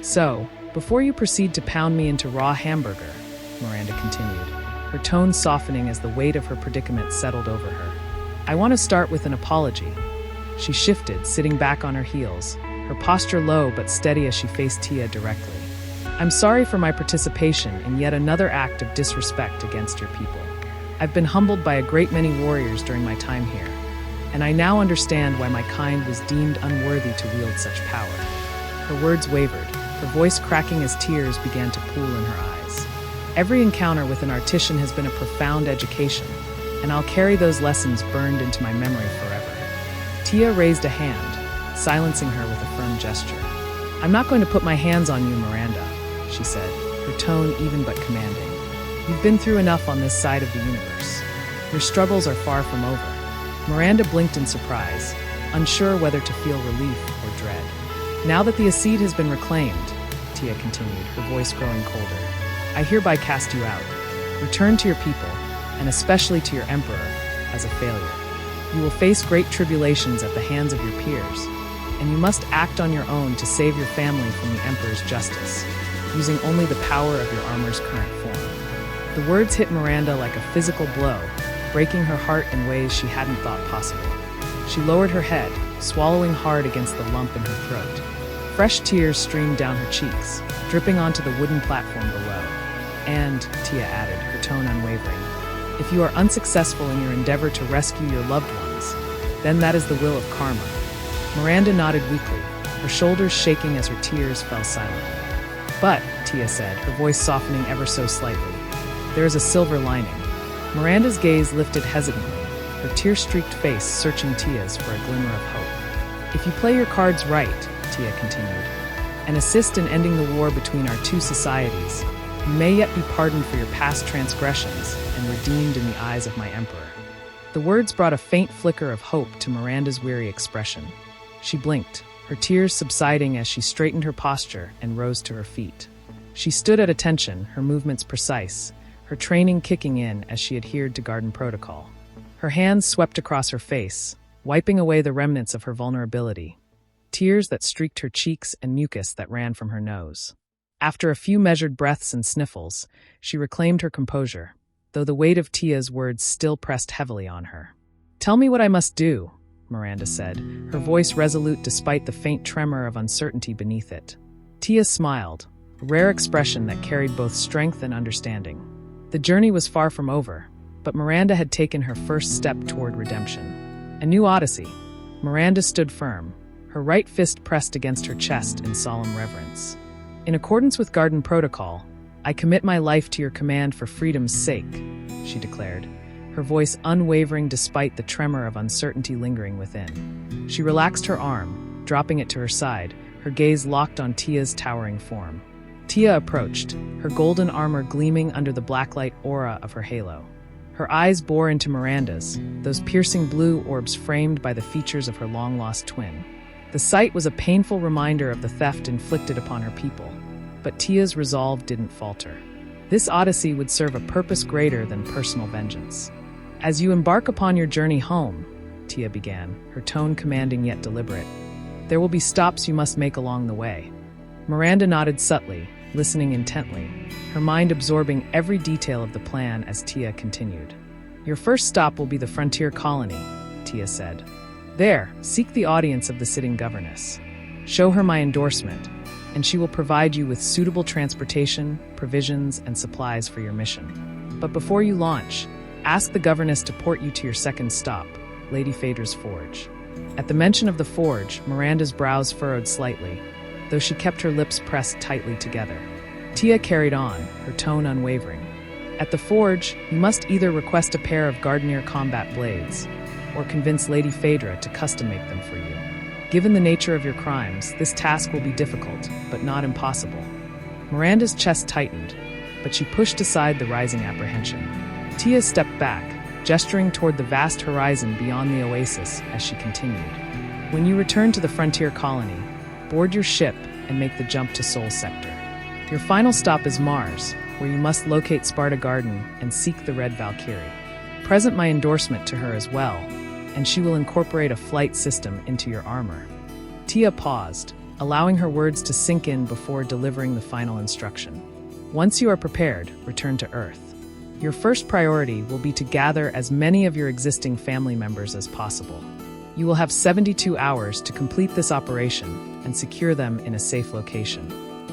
"So, before you proceed to pound me into raw hamburger," Miranda continued, her tone softening as the weight of her predicament settled over her, "I want to start with an apology." She shifted, sitting back on her heels, her posture low but steady as she faced Tia directly. "I'm sorry for my participation in yet another act of disrespect against your people. I've been humbled by a great many warriors during my time here, and I now understand why my kind was deemed unworthy to wield such power." Her words wavered, her voice cracking as tears began to pool in her eyes. "Every encounter with an Artisan has been a profound education, and I'll carry those lessons burned into my memory forever." Tia raised a hand, silencing her with a firm gesture. "I'm not going to put my hands on you, Miranda," she said, her tone even but commanding. "You've been through enough on this side of the universe. Your struggles are far from over." Miranda blinked in surprise, unsure whether to feel relief or dread. "Now that the Aseed has been reclaimed," Tia continued, her voice growing colder, "I hereby cast you out. Return to your people, and especially to your emperor, as a failure. You will face great tribulations at the hands of your peers, and you must act on your own to save your family from the emperor's justice, using only the power of your armor's current form." The words hit Miranda like a physical blow, breaking her heart in ways she hadn't thought possible. She lowered her head, swallowing hard against the lump in her throat. Fresh tears streamed down her cheeks, dripping onto the wooden platform below. "And," Tia added, her tone unwavering, "if you are unsuccessful in your endeavor to rescue your loved ones, then that is the will of karma." Miranda nodded weakly, her shoulders shaking as her tears fell silently. "But," Tia said, her voice softening ever so slightly, "there is a silver lining." Miranda's gaze lifted hesitantly, her tear-streaked face searching Tia's for a glimmer of hope. "If you play your cards right," Tia continued, "and assist in ending the war between our two societies, you may yet be pardoned for your past transgressions and redeemed in the eyes of my emperor." The words brought a faint flicker of hope to Miranda's weary expression. She blinked, her tears subsiding as she straightened her posture and rose to her feet. She stood at attention, her movements precise, her training kicking in as she adhered to garden protocol. Her hands swept across her face, wiping away the remnants of her vulnerability, tears that streaked her cheeks and mucus that ran from her nose. After a few measured breaths and sniffles, she reclaimed her composure, though the weight of Tia's words still pressed heavily on her. "Tell me what I must do," Miranda said, her voice resolute despite the faint tremor of uncertainty beneath it. Tia smiled, a rare expression that carried both strength and understanding. The journey was far from over, but Miranda had taken her first step toward redemption. A new odyssey. Miranda stood firm, her right fist pressed against her chest in solemn reverence. "In accordance with garden protocol, I commit my life to your command for freedom's sake," she declared, her voice unwavering despite the tremor of uncertainty lingering within. She relaxed her arm, dropping it to her side, her gaze locked on Tia's towering form. Tia approached, her golden armor gleaming under the blacklight aura of her halo. Her eyes bore into Miranda's, those piercing blue orbs framed by the features of her long-lost twin. The sight was a painful reminder of the theft inflicted upon her people, but Tia's resolve didn't falter. This odyssey would serve a purpose greater than personal vengeance. As you embark upon your journey home, Tia began, her tone commanding yet deliberate, there will be stops you must make along the way. Miranda nodded subtly, listening intently, her mind absorbing every detail of the plan as Tia continued. Your first stop will be the frontier colony, Tia said. There, seek the audience of the sitting governess. Show her my endorsement, and she will provide you with suitable transportation, provisions, and supplies for your mission. But before you launch, ask the governess to port you to your second stop, Lady Phaedra's forge. At the mention of the forge, Miranda's brows furrowed slightly, though she kept her lips pressed tightly together. Tia carried on, her tone unwavering. At the forge, you must either request a pair of Gardenier combat blades, or convince Lady Phaedra to custom-make them for you. Given the nature of your crimes, this task will be difficult, but not impossible. Miranda's chest tightened, but she pushed aside the rising apprehension. Tia stepped back, gesturing toward the vast horizon beyond the oasis as she continued. When you return to the frontier colony, board your ship and make the jump to Sol Sector. Your final stop is Mars, where you must locate Sparta Garden and seek the Red Valkyrie. Present my endorsement to her as well, and she will incorporate a flight system into your armor. Tia paused, allowing her words to sink in before delivering the final instruction. Once you are prepared, return to Earth. Your first priority will be to gather as many of your existing family members as possible. You will have 72 hours to complete this operation and secure them in a safe location.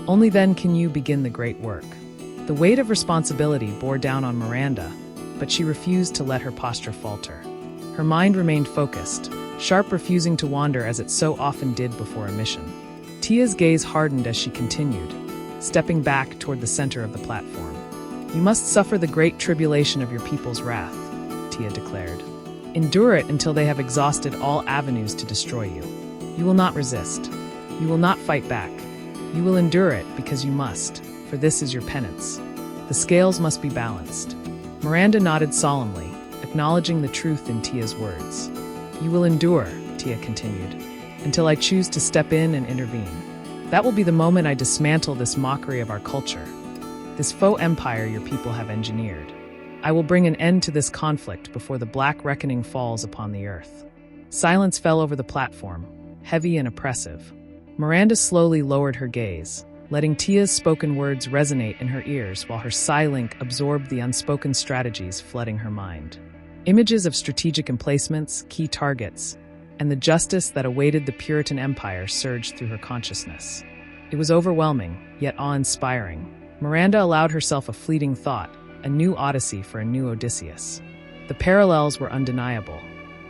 Only then can you begin the great work. The weight of responsibility bore down on Miranda, but she refused to let her posture falter. Her mind remained focused, sharp refusing to wander as it so often did before a mission. Tia's gaze hardened as she continued, stepping back toward the center of the platform. You must suffer the great tribulation of your people's wrath, Tia declared. Endure it until they have exhausted all avenues to destroy you. You will not resist. You will not fight back. You will endure it because you must, for this is your penance. The scales must be balanced. Miranda nodded solemnly, acknowledging the truth in Tia's words. You will endure, Tia continued, until I choose to step in and intervene. That will be the moment I dismantle this mockery of our culture, this faux empire your people have engineered. I will bring an end to this conflict before the black reckoning falls upon the earth. Silence fell over the platform, heavy and oppressive. Miranda slowly lowered her gaze, letting Tia's spoken words resonate in her ears while her psi-link absorbed the unspoken strategies flooding her mind. Images of strategic emplacements, key targets, and the justice that awaited the Puritan Empire surged through her consciousness. It was overwhelming, yet awe-inspiring. Miranda allowed herself a fleeting thought, a new odyssey for a new Odysseus. The parallels were undeniable.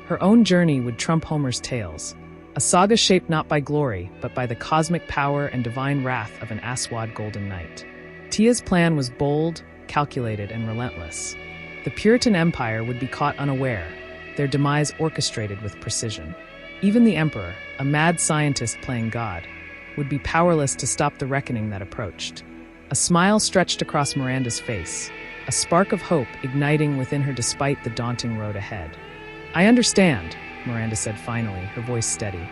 Her own journey would trump Homer's tales, a saga shaped not by glory, but by the cosmic power and divine wrath of an Aswad golden knight. Tia's plan was bold, calculated, and relentless. The Puritan Empire would be caught unaware, their demise orchestrated with precision. Even the Emperor, a mad scientist playing God, would be powerless to stop the reckoning that approached. A smile stretched across Miranda's face, a spark of hope igniting within her despite the daunting road ahead. I understand, Miranda said finally, her voice steady.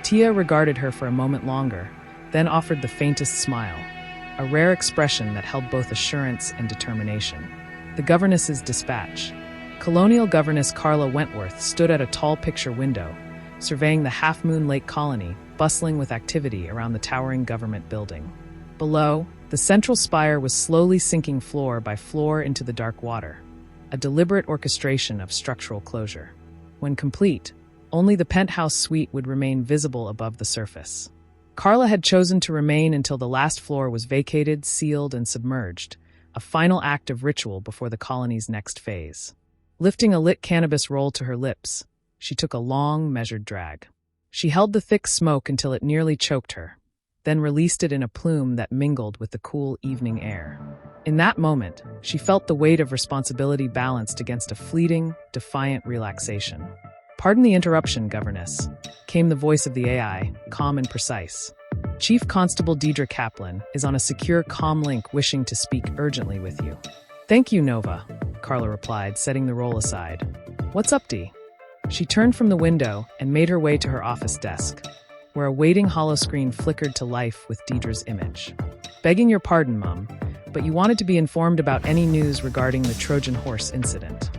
Tia regarded her for a moment longer, then offered the faintest smile, a rare expression that held both assurance and determination. The governess's dispatch. Colonial governess Carla Wentworth stood at a tall picture window, surveying the half-moon lake colony, bustling with activity around the towering government building. Below, the central spire was slowly sinking floor by floor into the dark water, a deliberate orchestration of structural closure. When complete, only the penthouse suite would remain visible above the surface. Carla had chosen to remain until the last floor was vacated, sealed, and submerged, a final act of ritual before the colony's next phase. Lifting a lit cannabis roll to her lips, she took a long, measured drag. She held the thick smoke until it nearly choked her, then released it in a plume that mingled with the cool evening air. In that moment, she felt the weight of responsibility balanced against a fleeting, defiant relaxation. "Pardon the interruption, governess," came the voice of the AI, calm and precise. Chief Constable Deidre Kaplan is on a secure comm link wishing to speak urgently with you. Thank you, Nova, Carla replied, setting the roll aside. What's up, Dee? She turned from the window and made her way to her office desk, where a waiting holoscreen flickered to life with Deidre's image. Begging your pardon, Mum, but you wanted to be informed about any news regarding the Trojan horse incident,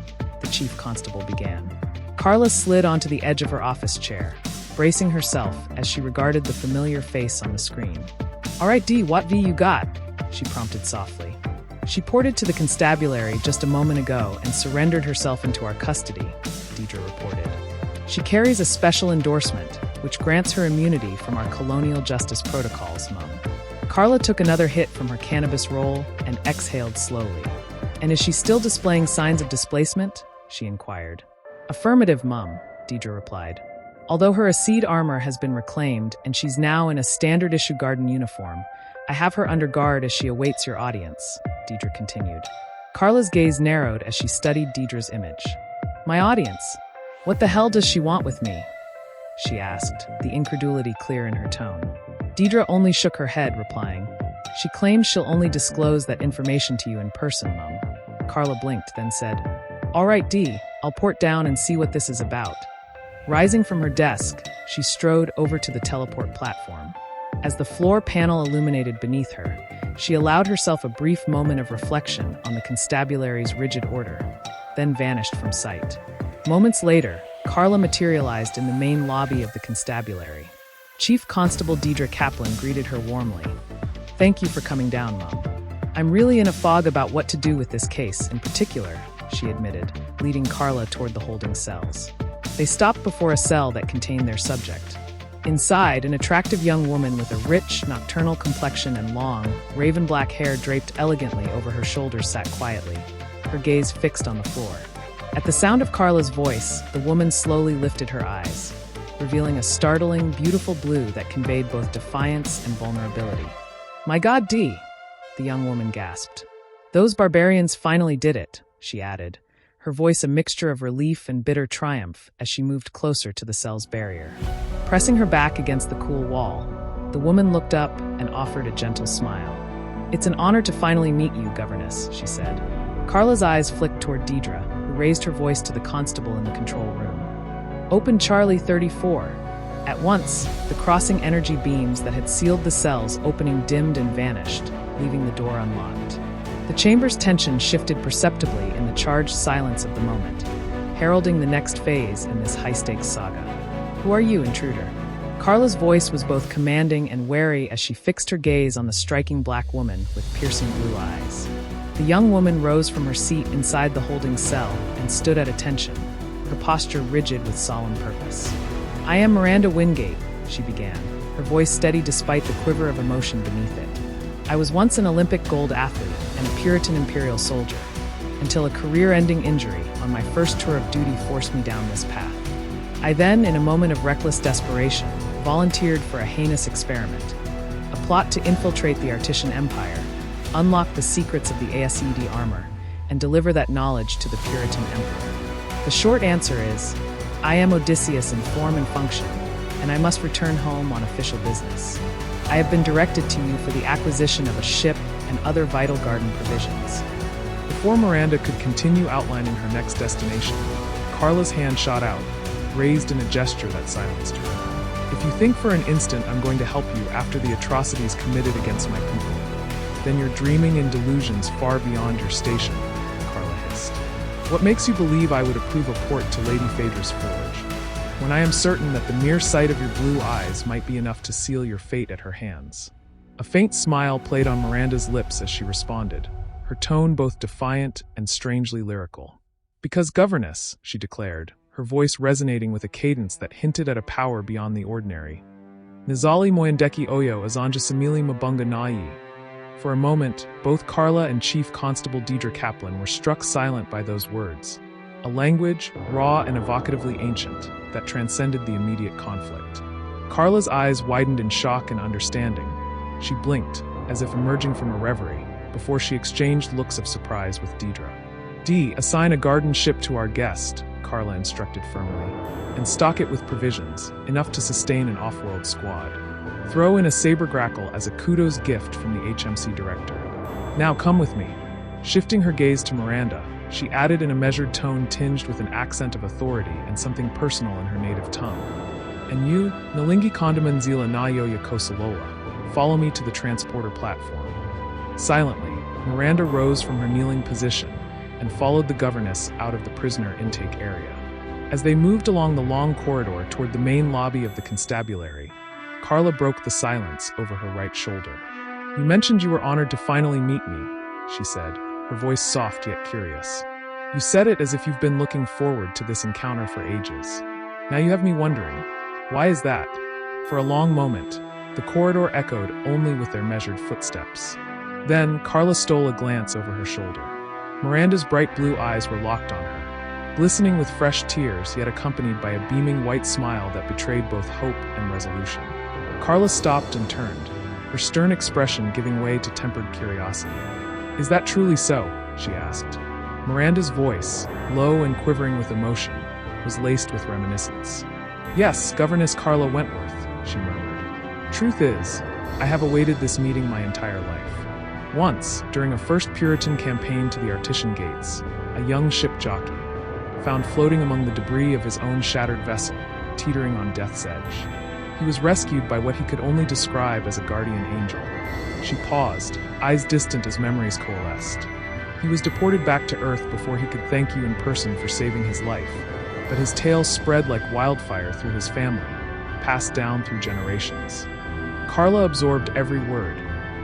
the Chief Constable began. Carla slid onto the edge of her office chair, bracing herself as she regarded the familiar face on the screen. All right, Dee, what V you got? She prompted softly. She ported to the constabulary just a moment ago and surrendered herself into our custody, Deidre reported. She carries a special endorsement, which grants her immunity from our colonial justice protocols, Mum. Carla took another hit from her cannabis roll and exhaled slowly. And is she still displaying signs of displacement? She inquired. Affirmative, Mum, Deidre replied. Although her Acide armor has been reclaimed and she's now in a standard-issue garden uniform, I have her under guard as she awaits your audience, Deidre continued. Carla's gaze narrowed as she studied Deidre's image. My audience? What the hell does she want with me? She asked, the incredulity clear in her tone. Deidre only shook her head, replying, She claims she'll only disclose that information to you in person, Mum. Carla blinked, then said, All right, Dee, I'll port down and see what this is about. Rising from her desk, she strode over to the teleport platform. As the floor panel illuminated beneath her, she allowed herself a brief moment of reflection on the constabulary's rigid order, then vanished from sight. Moments later, Carla materialized in the main lobby of the constabulary. Chief Constable Deidre Kaplan greeted her warmly. Thank you for coming down, Mom. I'm really in a fog about what to do with this case in particular, she admitted, leading Carla toward the holding cells. They stopped before a cell that contained their subject. Inside, an attractive young woman with a rich, nocturnal complexion and long, raven-black hair draped elegantly over her shoulders sat quietly, her gaze fixed on the floor. At the sound of Carla's voice, the woman slowly lifted her eyes, revealing a startling, beautiful blue that conveyed both defiance and vulnerability. My God, Dee, the young woman gasped. Those barbarians finally did it, she added, her voice a mixture of relief and bitter triumph as she moved closer to the cell's barrier. Pressing her back against the cool wall, the woman looked up and offered a gentle smile. It's an honor to finally meet you, Governess, she said. Carla's eyes flicked toward Deidre, who raised her voice to the constable in the control room. Open Charlie 34. At once, the crossing energy beams that had sealed the cell's opening dimmed and vanished, leaving the door unlocked. The chamber's tension shifted perceptibly in the charged silence of the moment, heralding the next phase in this high-stakes saga. Who are you, intruder? Carla's voice was both commanding and wary as she fixed her gaze on the striking black woman with piercing blue eyes. The young woman rose from her seat inside the holding cell and stood at attention, her posture rigid with solemn purpose. I am Miranda Wingate, she began, her voice steady despite the quiver of emotion beneath it. I was once an Olympic gold athlete and a Puritan imperial soldier, until a career-ending injury on my first tour of duty forced me down this path. I then, in a moment of reckless desperation, volunteered for a heinous experiment, a plot to infiltrate the Artisan Empire, unlock the secrets of the Acide armor, and deliver that knowledge to the Puritan emperor. The short answer is, I am Odysseus in form and function, and I must return home on official business. I have been directed to you for the acquisition of a ship and other vital garden provisions. Before Miranda could continue outlining her next destination, Carla's hand shot out, raised in a gesture that silenced her. If you think for an instant I'm going to help you after the atrocities committed against my people, then you're dreaming in delusions far beyond your station, Carla hissed. What makes you believe I would approve a port to Lady Phaedra's forge, when I am certain that the mere sight of your blue eyes might be enough to seal your fate at her hands? A faint smile played on Miranda's lips as she responded, her tone both defiant and strangely lyrical. Because Governess, she declared, her voice resonating with a cadence that hinted at a power beyond the ordinary. Nizali Moyandeki Oyo Azanja Samili Mabunga Nayi. For a moment, both Carla and Chief Constable Deidre Kaplan were struck silent by those words, a language, raw and evocatively ancient, that transcended the immediate conflict. Carla's eyes widened in shock and understanding. She blinked, as if emerging from a reverie, before she exchanged looks of surprise with Deidre. Dee, assign a garden ship to our guest, Carla instructed firmly, and stock it with provisions, enough to sustain an off-world squad. Throw in a saber grackle as a kudos gift from the HMC director. Now come with me. Shifting her gaze to Miranda, she added in a measured tone tinged with an accent of authority and something personal in her native tongue. And you, Nalingi Kondamanzila Nayoya Kosalola, follow me to the transporter platform. Silently, Miranda rose from her kneeling position and followed the governess out of the prisoner intake area. As they moved along the long corridor toward the main lobby of the constabulary, Carla broke the silence over her right shoulder. You mentioned you were honored to finally meet me, she said, her voice soft yet curious. You said it as if you've been looking forward to this encounter for ages. Now you have me wondering, why is that? For a long moment, the corridor echoed only with their measured footsteps. Then, Carla stole a glance over her shoulder. Miranda's bright blue eyes were locked on her, glistening with fresh tears yet accompanied by a beaming white smile that betrayed both hope and resolution. Carla stopped and turned, her stern expression giving way to tempered curiosity. Is that truly so? She asked. Miranda's voice, low and quivering with emotion, was laced with reminiscence. Yes, Governess Carla Wentworth, she murmured. Truth is, I have awaited this meeting my entire life. Once, during a first Puritan campaign to the Artesian Gates, a young ship jockey, found floating among the debris of his own shattered vessel, teetering on death's edge. He was rescued by what he could only describe as a guardian angel. She paused, eyes distant as memories coalesced. He was deported back to Earth before he could thank you in person for saving his life, but his tale spread like wildfire through his family, passed down through generations. Carla absorbed every word,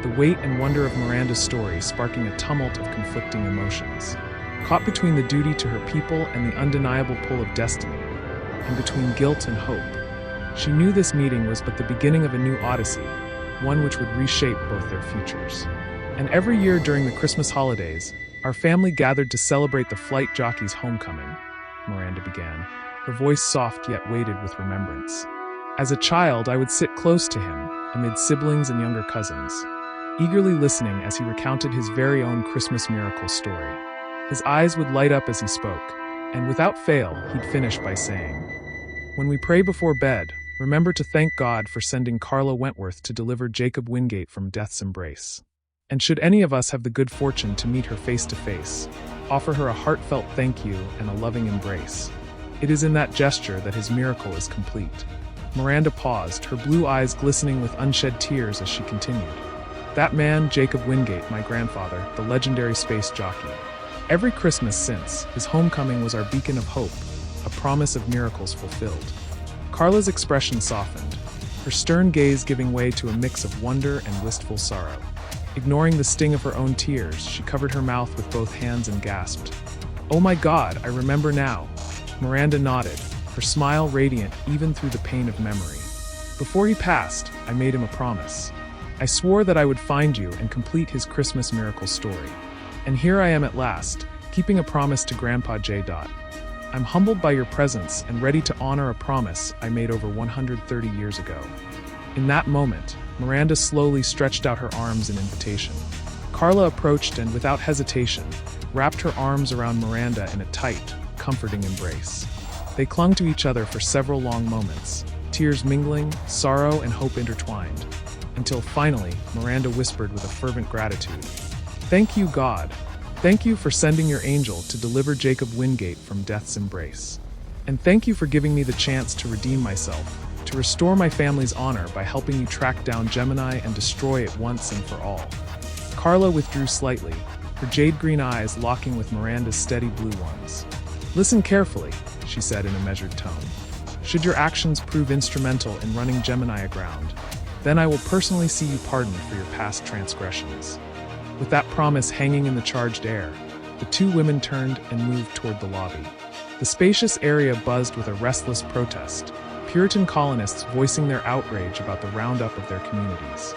the weight and wonder of Miranda's story sparking a tumult of conflicting emotions. Caught between the duty to her people and the undeniable pull of destiny, and between guilt and hope, she knew this meeting was but the beginning of a new odyssey, one which would reshape both their futures. And every year during the Christmas holidays, our family gathered to celebrate the flight jockey's homecoming, Miranda began, her voice soft yet weighted with remembrance. As a child, I would sit close to him, amid siblings and younger cousins, eagerly listening as he recounted his very own Christmas miracle story. His eyes would light up as he spoke, and without fail, he'd finish by saying, "When we pray before bed, remember to thank God for sending Carla Wentworth to deliver Jacob Wingate from death's embrace. And should any of us have the good fortune to meet her face to face, offer her a heartfelt thank you and a loving embrace. It is in that gesture that his miracle is complete." Miranda paused, her blue eyes glistening with unshed tears as she continued. That man, Jacob Wingate, my grandfather, the legendary space jockey. Every Christmas since, his homecoming was our beacon of hope, a promise of miracles fulfilled. Carla's expression softened, her stern gaze giving way to a mix of wonder and wistful sorrow. Ignoring the sting of her own tears, she covered her mouth with both hands and gasped, "Oh my God, I remember now." Miranda nodded, her smile radiant even through the pain of memory. "Before he passed, I made him a promise. I swore that I would find you and complete his Christmas miracle story. And here I am at last, keeping a promise to Grandpa J. I'm humbled by your presence and ready to honor a promise I made over 130 years ago." In that moment, Miranda slowly stretched out her arms in invitation. Carla approached and, without hesitation, wrapped her arms around Miranda in a tight, comforting embrace. They clung to each other for several long moments, tears mingling, sorrow and hope intertwined, until finally, Miranda whispered with a fervent gratitude, "Thank you, God. Thank you for sending your angel to deliver Jacob Wingate from death's embrace. And thank you for giving me the chance to redeem myself, to restore my family's honor by helping you track down Gemini and destroy it once and for all." Carla withdrew slightly, her jade-green eyes locking with Miranda's steady blue ones. "Listen carefully," she said in a measured tone. "Should your actions prove instrumental in running Gemini aground, then I will personally see you pardoned for your past transgressions." With that promise hanging in the charged air, the two women turned and moved toward the lobby. The spacious area buzzed with a restless protest, Puritan colonists voicing their outrage about the roundup of their communities.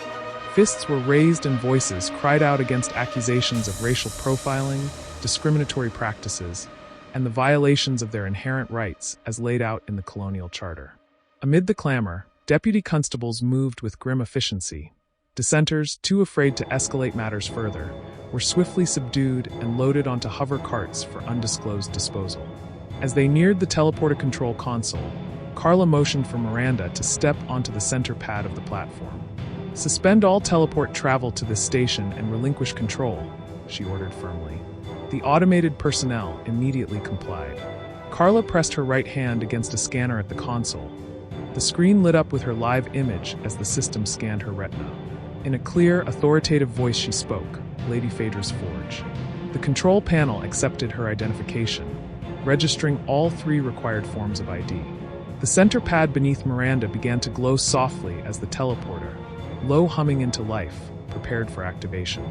Fists were raised and voices cried out against accusations of racial profiling, discriminatory practices, and the violations of their inherent rights as laid out in the colonial charter. Amid the clamor, deputy constables moved with grim efficiency. Dissenters, too afraid to escalate matters further, were swiftly subdued and loaded onto hover carts for undisclosed disposal. As they neared the teleporter control console, Carla motioned for Miranda to step onto the center pad of the platform. "Suspend all teleport travel to this station and relinquish control," she ordered firmly. The automated personnel immediately complied. Carla pressed her right hand against a scanner at the console. The screen lit up with her live image as the system scanned her retina. In a clear, authoritative voice she spoke, Lady Phaedra's Forge. The control panel accepted her identification, registering all 3 required forms of ID. The center pad beneath Miranda began to glow softly as the teleporter, low humming into life, prepared for activation.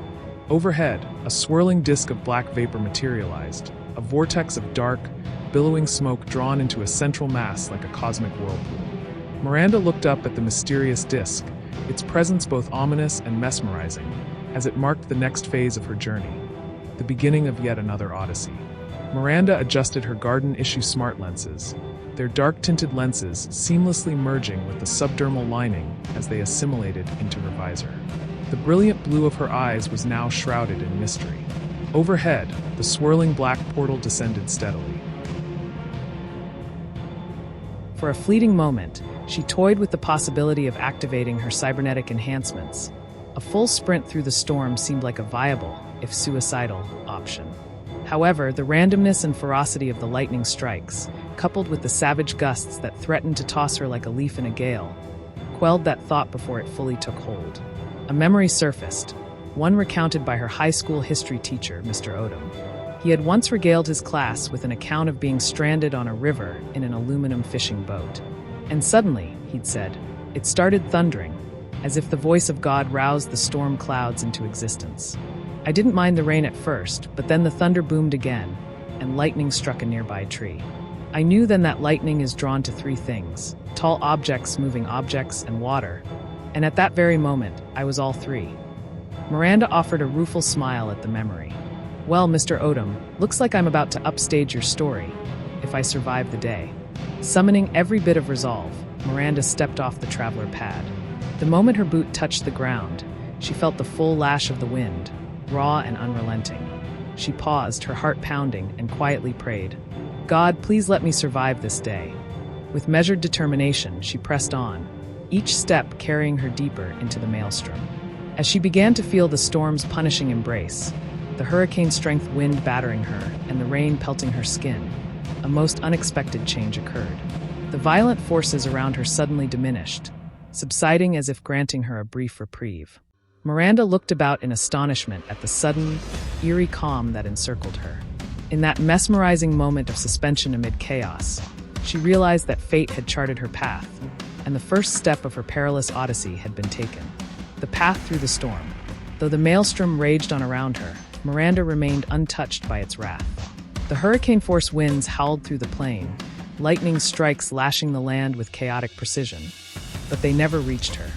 Overhead, a swirling disk of black vapor materialized, a vortex of dark, billowing smoke drawn into a central mass like a cosmic whirlpool. Miranda looked up at the mysterious disk, its presence both ominous and mesmerizing, as it marked the next phase of her journey, the beginning of yet another odyssey. Miranda adjusted her garden-issue smart lenses, their dark-tinted lenses seamlessly merging with the subdermal lining as they assimilated into her visor. The brilliant blue of her eyes was now shrouded in mystery. Overhead, the swirling black portal descended steadily. For a fleeting moment, she toyed with the possibility of activating her cybernetic enhancements. A full sprint through the storm seemed like a viable, if suicidal, option. However, the randomness and ferocity of the lightning strikes, coupled with the savage gusts that threatened to toss her like a leaf in a gale, quelled that thought before it fully took hold. A memory surfaced, one recounted by her high school history teacher, Mr. Odom. He had once regaled his class with an account of being stranded on a river in an aluminum fishing boat. And suddenly, he'd said, it started thundering, as if the voice of God roused the storm clouds into existence. I didn't mind the rain at first, but then the thunder boomed again, and lightning struck a nearby tree. I knew then that lightning is drawn to 3 things: tall objects, moving objects, and water. And at that very moment, I was all 3. Miranda offered a rueful smile at the memory. Well, Mr. Odom, looks like I'm about to upstage your story, if I survive the day. Summoning every bit of resolve, Miranda stepped off the traveler pad. The moment her boot touched the ground, she felt the full lash of the wind, raw and unrelenting. She paused, her heart pounding, and quietly prayed, God, please let me survive this day. With measured determination, she pressed on, each step carrying her deeper into the maelstrom. As she began to feel the storm's punishing embrace, the hurricane-strength wind battering her and the rain pelting her skin, a most unexpected change occurred. The violent forces around her suddenly diminished, subsiding as if granting her a brief reprieve. Miranda looked about in astonishment at the sudden, eerie calm that encircled her. In that mesmerizing moment of suspension amid chaos, she realized that fate had charted her path, and the first step of her perilous odyssey had been taken. The path through the storm. Though the maelstrom raged on around her, Miranda remained untouched by its wrath. The hurricane-force winds howled through the plain, lightning strikes lashing the land with chaotic precision, but they never reached her.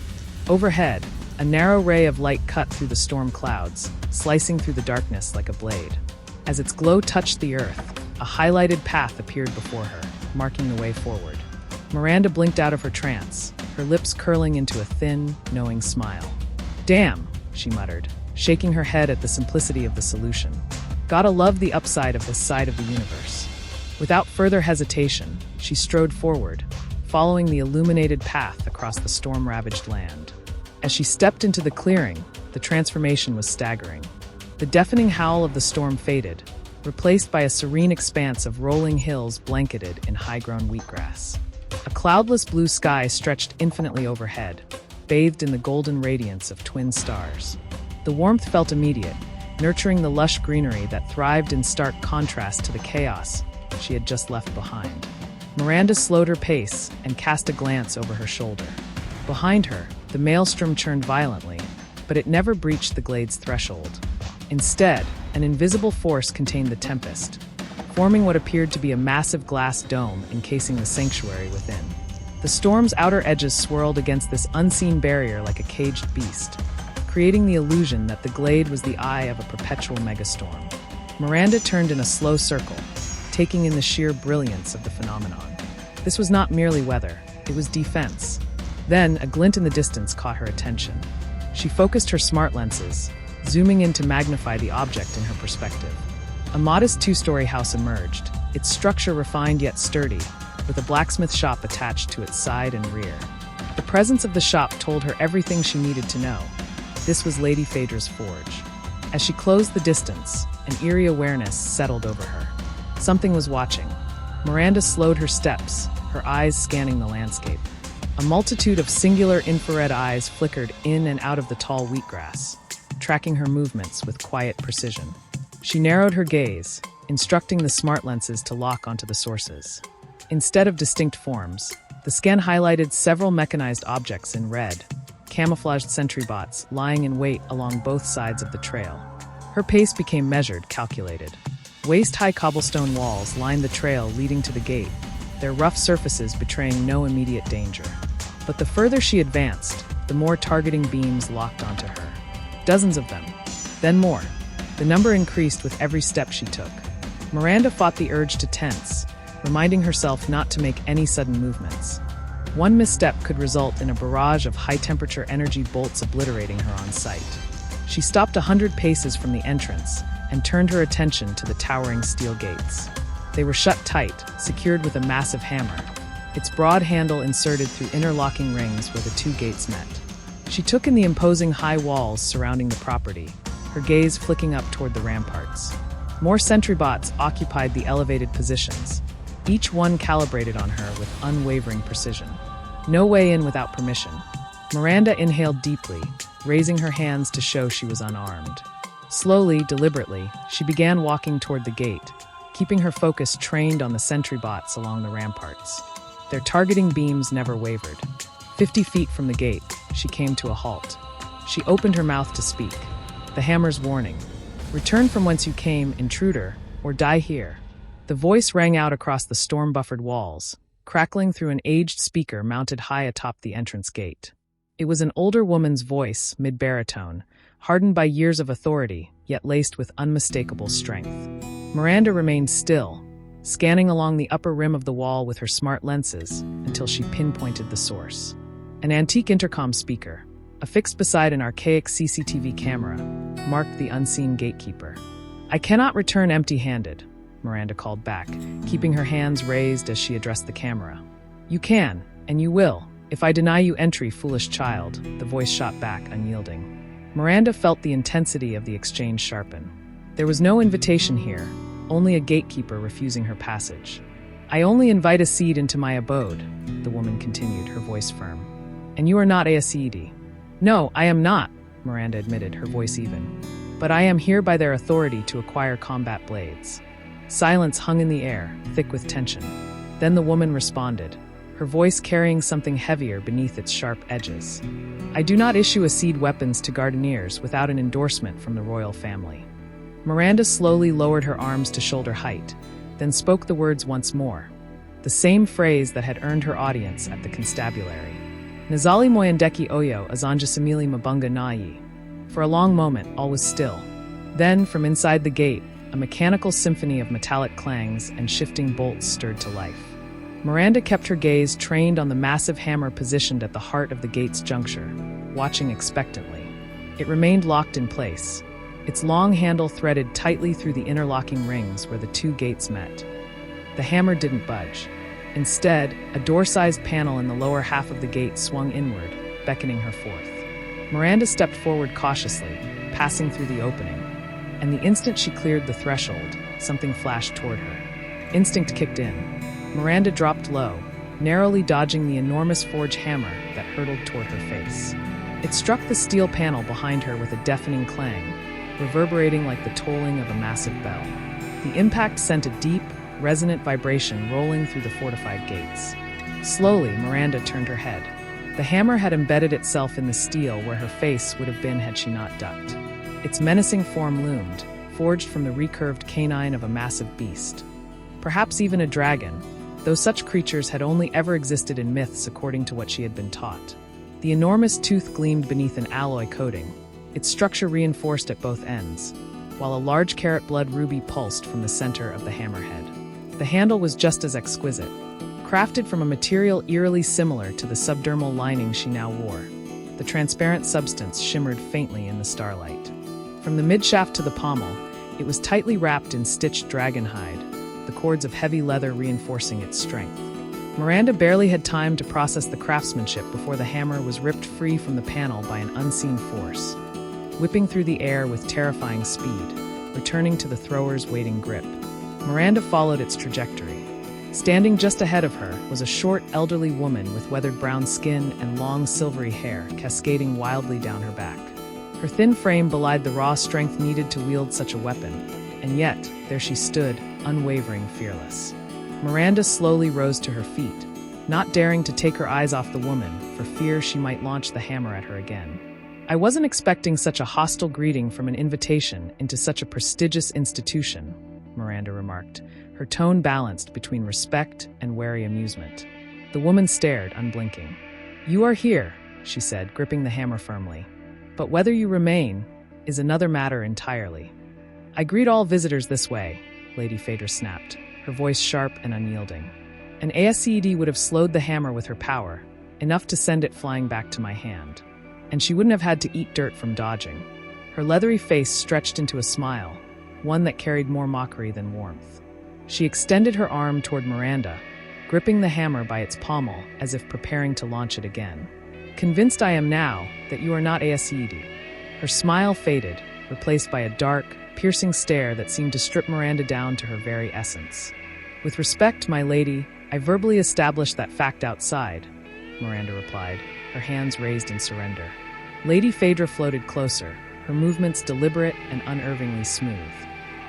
Overhead, a narrow ray of light cut through the storm clouds, slicing through the darkness like a blade. As its glow touched the earth, a highlighted path appeared before her, marking the way forward. Miranda blinked out of her trance, her lips curling into a thin, knowing smile. Damn, she muttered, shaking her head at the simplicity of the solution. Gotta love the upside of this side of the universe. Without further hesitation, she strode forward, following the illuminated path across the storm-ravaged land. As she stepped into the clearing, the transformation was staggering. The deafening howl of the storm faded, replaced by a serene expanse of rolling hills blanketed in high-grown wheatgrass. A cloudless blue sky stretched infinitely overhead, bathed in the golden radiance of twin stars. The warmth felt immediate, nurturing the lush greenery that thrived in stark contrast to the chaos she had just left behind. Miranda slowed her pace and cast a glance over her shoulder. Behind her, the maelstrom churned violently, but it never breached the glade's threshold. Instead, an invisible force contained the tempest, forming what appeared to be a massive glass dome encasing the sanctuary within. The storm's outer edges swirled against this unseen barrier like a caged beast, creating the illusion that the glade was the eye of a perpetual megastorm. Miranda turned in a slow circle, taking in the sheer brilliance of the phenomenon. This was not merely weather, it was defense. Then, a glint in the distance caught her attention. She focused her smart lenses, zooming in to magnify the object in her perspective. A modest 2-story house emerged, its structure refined yet sturdy, with a blacksmith shop attached to its side and rear. The presence of the shop told her everything she needed to know. This was Lady Phaedra's forge. As she closed the distance, an eerie awareness settled over her. Something was watching. Miranda slowed her steps, her eyes scanning the landscape. A multitude of singular infrared eyes flickered in and out of the tall wheatgrass, tracking her movements with quiet precision. She narrowed her gaze, instructing the smart lenses to lock onto the sources. Instead of distinct forms, the scan highlighted several mechanized objects in red, camouflaged sentry bots lying in wait along both sides of the trail. Her pace became measured, calculated. Waist-high cobblestone walls lined the trail leading to the gate, their rough surfaces betraying no immediate danger. But the further she advanced, the more targeting beams locked onto her. Dozens of them, then more. The number increased with every step she took. Miranda fought the urge to tense, reminding herself not to make any sudden movements. One misstep could result in a barrage of high-temperature energy bolts obliterating her on sight. She stopped 100 paces from the entrance and turned her attention to the towering steel gates. They were shut tight, secured with a massive hammer, its broad handle inserted through interlocking rings where the two gates met. She took in the imposing high walls surrounding the property, her gaze flicking up toward the ramparts. More sentry bots occupied the elevated positions, each one calibrated on her with unwavering precision. No way in without permission. Miranda inhaled deeply, raising her hands to show she was unarmed. Slowly, deliberately, she began walking toward the gate, keeping her focus trained on the sentry bots along the ramparts. Their targeting beams never wavered. 50 feet from the gate, she came to a halt. She opened her mouth to speak. The hammer's warning. Return from whence you came, intruder, or die here. The voice rang out across the storm-buffered walls, crackling through an aged speaker mounted high atop the entrance gate. It was an older woman's voice, mid-baritone, hardened by years of authority, yet laced with unmistakable strength. Miranda remained still, scanning along the upper rim of the wall with her smart lenses until she pinpointed the source. An antique intercom speaker, affixed beside an archaic CCTV camera, marked the unseen gatekeeper. "I cannot return empty-handed," Miranda called back, keeping her hands raised as she addressed the camera. "You can, and you will, if I deny you entry, foolish child," the voice shot back, unyielding. Miranda felt the intensity of the exchange sharpen. There was no invitation here, only a gatekeeper refusing her passage. "I only invite a seed into my abode," the woman continued, her voice firm. "And you are not a seed." "No, I am not," Miranda admitted, her voice even. "But I am here by their authority to acquire combat blades." Silence hung in the air, thick with tension. Then the woman responded, her voice carrying something heavier beneath its sharp edges. "I do not issue seed weapons to gardeneers without an endorsement from the royal family." Miranda slowly lowered her arms to shoulder height, then spoke the words once more, the same phrase that had earned her audience at the constabulary. "Nazali moyendeki oyo azanjasamili mabunga nayi." For a long moment, all was still. Then, from inside the gate, a mechanical symphony of metallic clangs and shifting bolts stirred to life. Miranda kept her gaze trained on the massive hammer positioned at the heart of the gate's juncture, watching expectantly. It remained locked in place, its long handle threaded tightly through the interlocking rings where the two gates met. The hammer didn't budge. Instead, a door-sized panel in the lower half of the gate swung inward, beckoning her forth. Miranda stepped forward cautiously, passing through the opening, and the instant she cleared the threshold, something flashed toward her. Instinct kicked in. Miranda dropped low, narrowly dodging the enormous forge hammer that hurtled toward her face. It struck the steel panel behind her with a deafening clang, reverberating like the tolling of a massive bell. The impact sent a deep, resonant vibration rolling through the fortified gates. Slowly, Miranda turned her head. The hammer had embedded itself in the steel where her face would have been had she not ducked. Its menacing form loomed, forged from the recurved canine of a massive beast. Perhaps even a dragon, though such creatures had only ever existed in myths according to what she had been taught. The enormous tooth gleamed beneath an alloy coating, its structure reinforced at both ends, while a large carat blood ruby pulsed from the center of the hammerhead. The handle was just as exquisite, crafted from a material eerily similar to the subdermal lining she now wore. The transparent substance shimmered faintly in the starlight. From the midshaft to the pommel, it was tightly wrapped in stitched dragon hide, the cords of heavy leather reinforcing its strength. Miranda barely had time to process the craftsmanship before the hammer was ripped free from the panel by an unseen force, whipping through the air with terrifying speed, returning to the thrower's waiting grip. Miranda followed its trajectory. Standing just ahead of her was a short, elderly woman with weathered brown skin and long, silvery hair cascading wildly down her back. Her thin frame belied the raw strength needed to wield such a weapon, and yet, there she stood, unwavering, fearless. Miranda slowly rose to her feet, not daring to take her eyes off the woman for fear she might launch the hammer at her again. "I wasn't expecting such a hostile greeting from an invitation into such a prestigious institution," Miranda remarked, her tone balanced between respect and wary amusement. The woman stared, unblinking. "You are here," she said, gripping the hammer firmly. "But whether you remain is another matter entirely." "I greet all visitors this way," Lady Phaedra snapped, her voice sharp and unyielding. An Aesced would have slowed the hammer with her power, enough to send it flying back to my hand. And she wouldn't have had to eat dirt from dodging. Her leathery face stretched into a smile, one that carried more mockery than warmth. She extended her arm toward Miranda, gripping the hammer by its pommel as if preparing to launch it again. "Convinced I am now that you are not Aesced." Her smile faded, replaced by a dark, piercing stare that seemed to strip Miranda down to her very essence. "With respect, my lady, I verbally established that fact outside," Miranda replied, her hands raised in surrender. Lady Phaedra floated closer, her movements deliberate and unervingly smooth.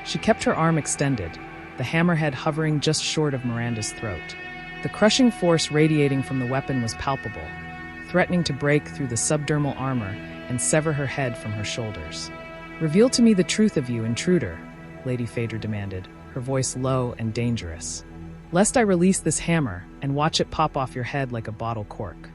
She kept her arm extended, the hammerhead hovering just short of Miranda's throat. The crushing force radiating from the weapon was palpable, threatening to break through the subdermal armor and sever her head from her shoulders. "Reveal to me the truth of you, intruder," Lady Phaedra demanded, her voice low and dangerous. "Lest I release this hammer and watch it pop off your head like a bottle cork."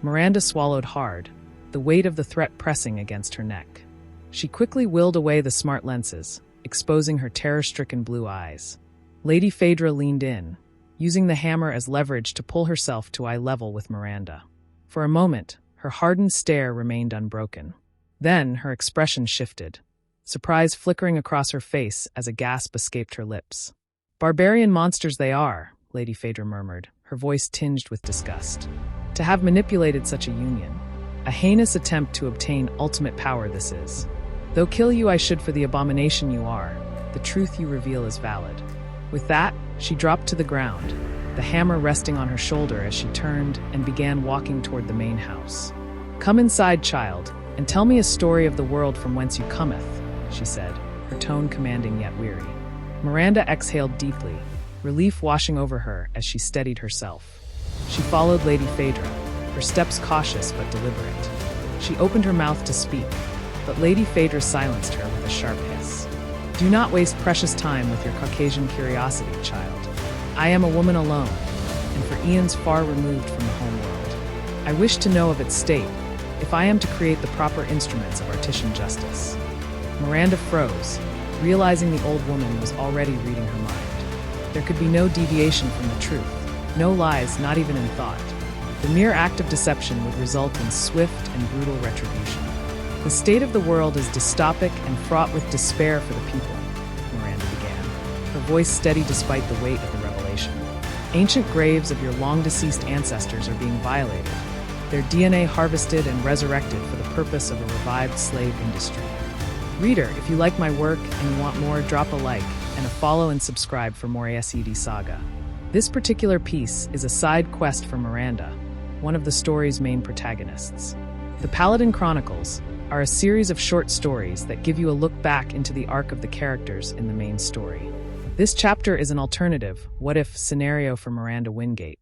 Miranda swallowed hard, the weight of the threat pressing against her neck. She quickly willed away the smart lenses, exposing her terror-stricken blue eyes. Lady Phaedra leaned in, using the hammer as leverage to pull herself to eye level with Miranda. For a moment, her hardened stare remained unbroken. Then her expression shifted, surprise flickering across her face as a gasp escaped her lips. "Barbarian monsters they are," Lady Phaedra murmured, her voice tinged with disgust. "To have manipulated such a union. A heinous attempt to obtain ultimate power this is. Though kill you I should for the abomination you are, the truth you reveal is valid." With that, she dropped to the ground, the hammer resting on her shoulder as she turned and began walking toward the main house. "Come inside, child, and tell me a story of the world from whence you cometh," she said, her tone commanding yet weary. Miranda exhaled deeply, relief washing over her as she steadied herself. She followed Lady Phaedra, her steps cautious but deliberate. She opened her mouth to speak, but Lady Phaedra silenced her with a sharp hiss. "Do not waste precious time with your Caucasian curiosity, child. I am a woman alone, and for eons far removed from the home world. I wish to know of its state, if I am to create the proper instruments of artisan justice." Miranda froze, realizing the old woman was already reading her mind. There could be no deviation from the truth, no lies, not even in thought. The mere act of deception would result in swift and brutal retribution. "The state of the world is dystopic and fraught with despair for the people," Miranda began, her voice steady despite the weight of the revelation. "Ancient graves of your long-deceased ancestors are being violated, their DNA harvested and resurrected for the purpose of a revived slave industry. Reader, if you like my work and you want more, drop a like and a follow and subscribe for more Aesced Saga. This particular piece is a side quest for Miranda, one of the story's main protagonists. The Paladin Chronicles are a series of short stories that give you a look back into the arc of the characters in the main story. This chapter is an alternative, what-if scenario for Miranda Wingate,